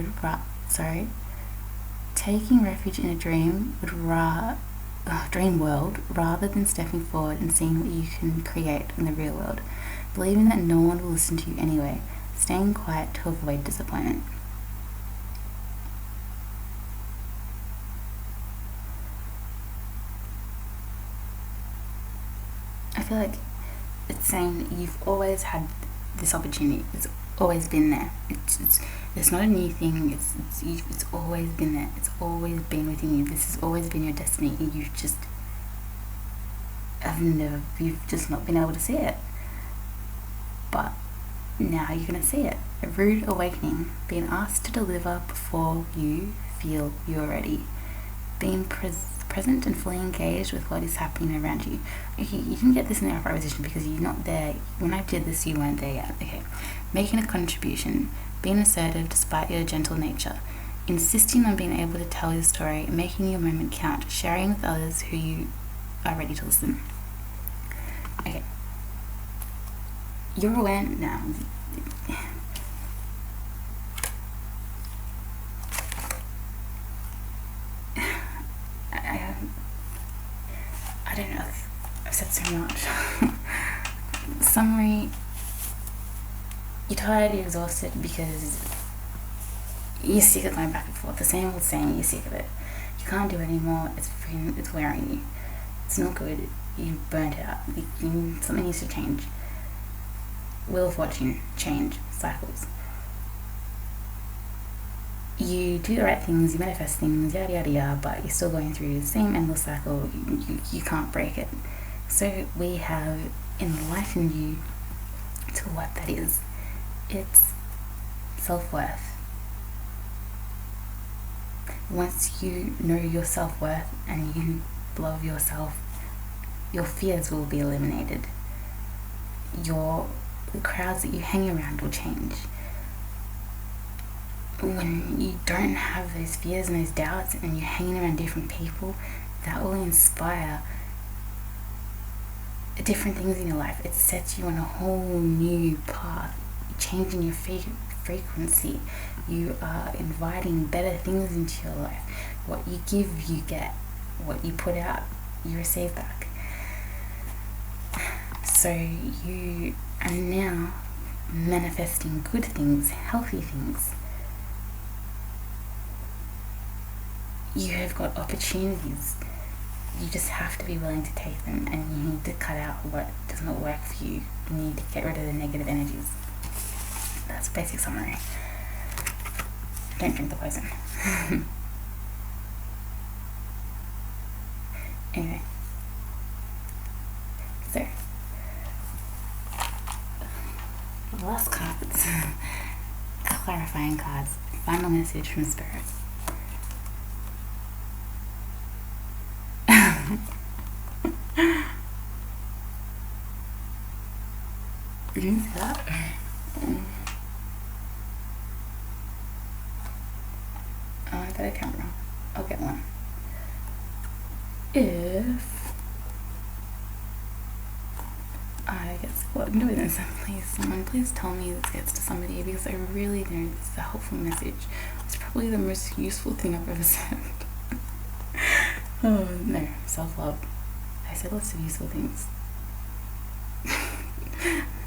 dream world rather than stepping forward and seeing what you can create in the real world, believing that no one will listen to you anyway, staying quiet to avoid disappointment. I feel like it's saying that you've always had this opportunity. It's always been there. It's not a new thing. It's always been there. It's always been within you. This has always been your destiny. You've just not been able to see it. But now you're going to see it. A rude awakening. Being asked to deliver before you feel you're ready. Being present and fully engaged with what is happening around you. Okay, you didn't get this in the upright position because you're not there. When I did this, you weren't there yet. Okay. Making a contribution. Being assertive despite your gentle nature. Insisting on being able to tell your story, making your moment count, sharing with others who you are ready to listen. Okay. You're aware now. I don't know if I've said so much. Summary. You're tired, you're exhausted because you're sick of going back and forth. The same old saying, you're sick of it. You can't do it anymore. It's wearing you. It's not good. You're burnt out. Something needs to change. Wheel of Fortune, change, cycles. you do the right things, you manifest things, yada yada yada, but you're still going through the same endless cycle. You can't break it. So we have enlightened you to what that is. It's self-worth. Once you know your self-worth and you love yourself, your fears will be eliminated. The crowds that you hang around will change. When you don't have those fears and those doubts and you're hanging around different people, that will inspire different things in your life. It sets you on a whole new path, changing your frequency. You are inviting better things into your life. What you give, you get. What you put out, you receive back. So you are now manifesting good things, healthy things. You have got opportunities. You just have to be willing to take them, and you need to cut out what does not work for you. You need to get rid of the negative energies. That's a basic summary. Don't drink the poison. Anyway, so the last cards, clarifying cards, final message from Spirit. You can see that? Oh, I got a camera. I'll get one. If I get what doing this, please tell me this gets to somebody, because I really know this is a helpful message. It's probably the most useful thing I've ever said. Oh no, self-love. I said lots of useful things.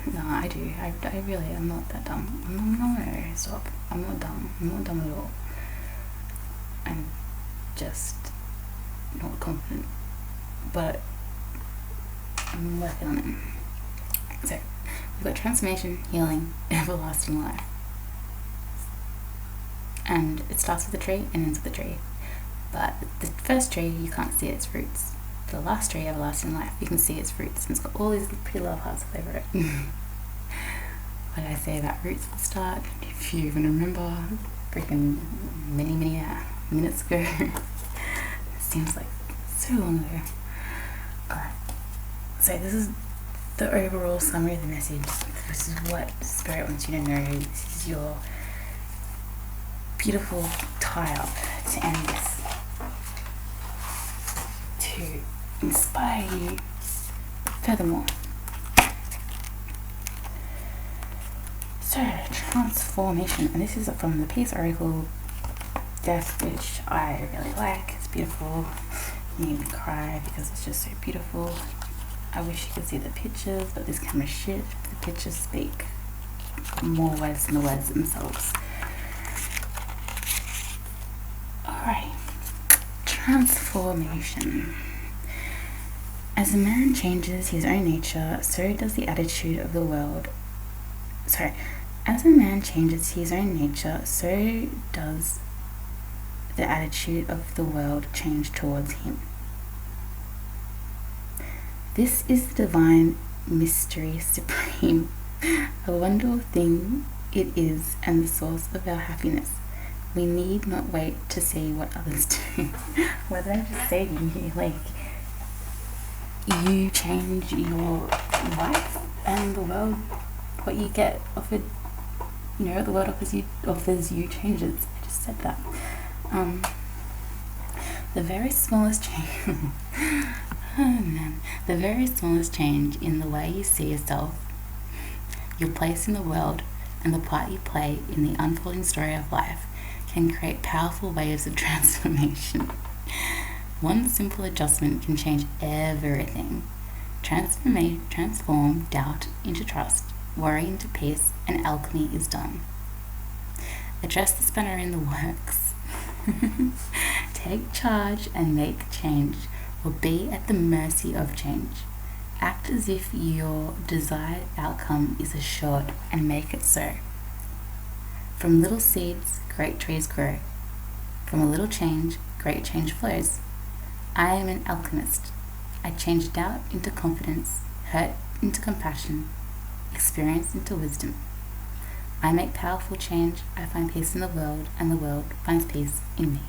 No, I do. I really am not that dumb. No, stop. I'm not dumb. I'm not dumb at all. I'm just not confident. But I'm working on it. So, we've got transformation, healing, everlasting life. And it starts with the tree and ends with the tree. But the first tree, you can't see its roots. The last tree, everlasting life, you can see its roots. And it's got all these pretty love hearts all over it. What I say about roots at the start, if you even remember, freaking many minutes ago. It seems like so long ago. Alright, so this is the overall summary of the message. This is what Spirit wants you to know. This is your beautiful tie-up to end this, to inspire you furthermore. So, transformation, and this is from the Peace Oracle deck, which I really like. It's beautiful. It made me cry because it's just so beautiful. I wish you could see the pictures, but this camera's shit. The pictures speak more words than the words themselves. Alright, transformation. As a man changes his own nature, so does the attitude of the world. As a man changes his own nature, so does the attitude of the world change towards him. This is the divine mystery supreme, a wonderful thing it is, and the source of our happiness. We need not wait to see what others do. What did I just say to you? Like, you change your life and the world, what you get offered, the world offers you changes. I just said that. The very smallest change, the very smallest change in the way you see yourself, your place in the world, and the part you play in the unfolding story of life can create powerful waves of transformation. One simple adjustment can change everything. Transform doubt into trust, worry into peace, and alchemy is done. Address the spanner in the works. Take charge and make change, or be at the mercy of change. Act as if your desired outcome is assured and make it so. From little seeds, great trees grow. From a little change, great change flows. I am an alchemist. I change doubt into confidence, hurt into compassion, experience into wisdom. I make powerful change. I find peace in the world, and the world finds peace in me.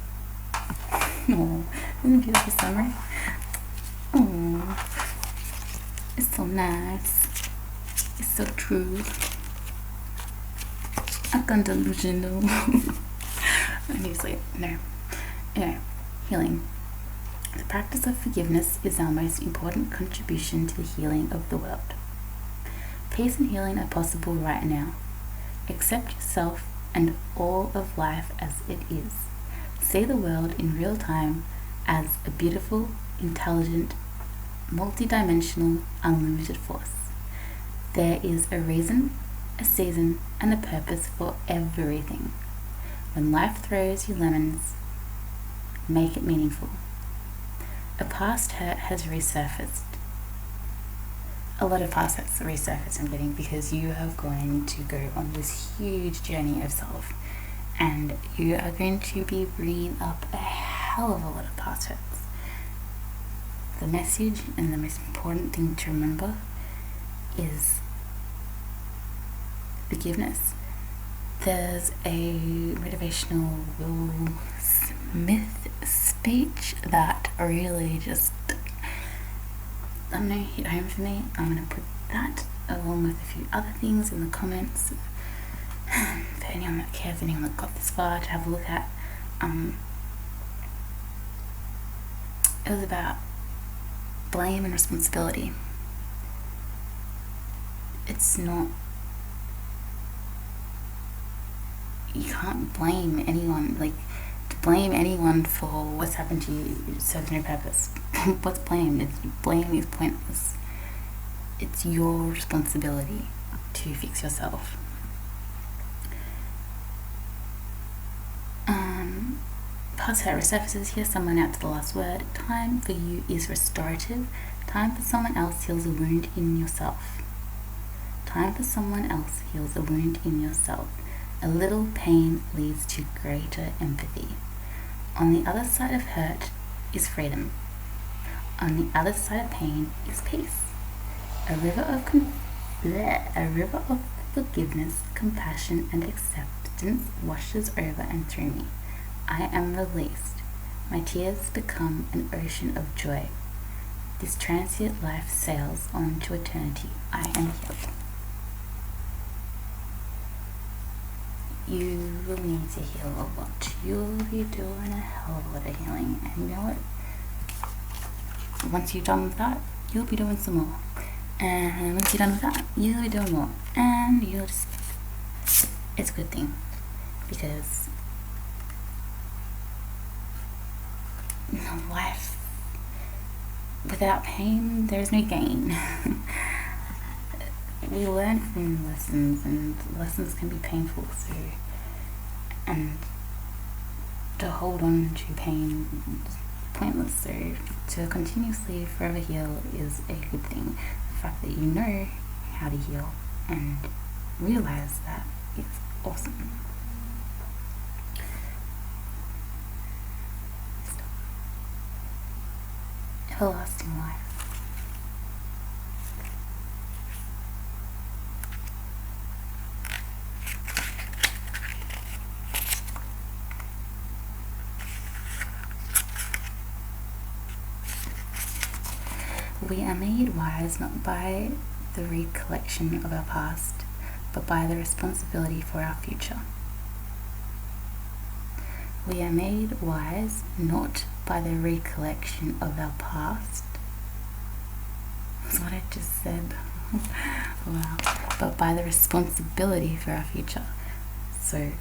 Oh, isn't it beautiful summary? Oh, it's so nice. It's so true. I can't delusional. Obviously, no. Anyway, healing. The practice of forgiveness is our most important contribution to the healing of the world. Peace and healing are possible right now. Accept yourself and all of life as it is. See the world in real time as a beautiful, intelligent, multi-dimensional, unlimited force. There is a reason, a season, and a purpose for everything. When life throws you lemons, make it meaningful. A past hurt has resurfaced. A lot of past hurts resurfaced, I'm getting, because you are going to go on this huge journey of self, and you are going to be bringing up a hell of a lot of past hurts. The message and the most important thing to remember is forgiveness. There's a motivational Will Smith speech that really just, I don't know, hit home for me. I'm going to put that along with a few other things in the comments for anyone that cares, anyone that got this far, to have a look at. It was about blame and responsibility. It's not, you can't blame anyone. Like, to blame anyone for what's happened to you serves no purpose. What's blame? Blame is pointless. It's your responsibility to fix yourself. Past hurt resurfaces. Hear someone out to the last word. Time for you is restorative. Time for someone else heals a wound in yourself. Time for someone else heals a wound in yourself. A little pain leads to greater empathy. On the other side of hurt is freedom. On the other side of pain is peace. A river of forgiveness, compassion, and acceptance washes over and through me. I am released. My tears become an ocean of joy. This transient life sails on to eternity. I am healed. You will need to heal a lot. You'll be doing a hell of a lot of healing. And you know what? Once you're done with that, you'll be doing some more. And once you're done with that, you'll be doing more. And you'll just, it's a good thing. Because life without pain, there's no gain. We learn from lessons, and lessons can be painful, so, and to hold on to pain is pointless. So to continuously forever heal is a good thing. The fact that you know how to heal and realize that is awesome. Everlasting life. We are made wise not by the recollection of our past, but by the responsibility for our future. We are made wise not by the recollection of our past. That's what I just said. Wow. But by the responsibility for our future. So,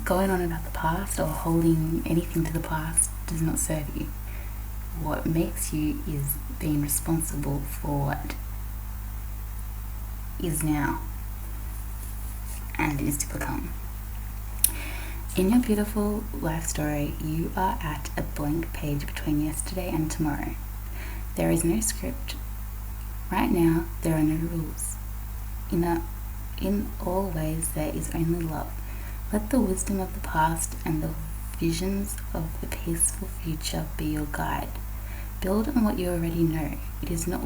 going on about the past or holding anything to the past does not serve you. What makes you is being responsible for what is now and is to become. In your beautiful life story, you are at a blank page between yesterday and tomorrow. There is no script. Right now, there are no rules. In a In all ways there is only love. Let the wisdom of the past and the visions of the peaceful future be your guide. Build on what you already know. It is not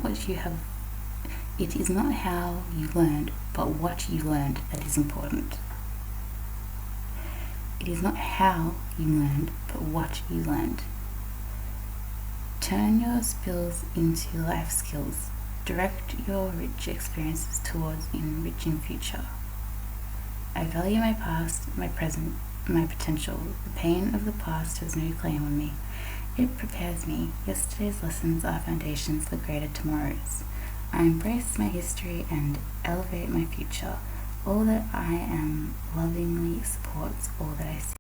how you learned, but what you learned that is important. It is not how you learned, but what you learned. Turn your spills into life skills. Direct your rich experiences towards an enriching future. I value my past, my present, my potential. The pain of the past has no claim on me. It prepares me. Yesterday's lessons are foundations for greater tomorrows. I embrace my history and elevate my future. All that I am lovingly supports all that I see.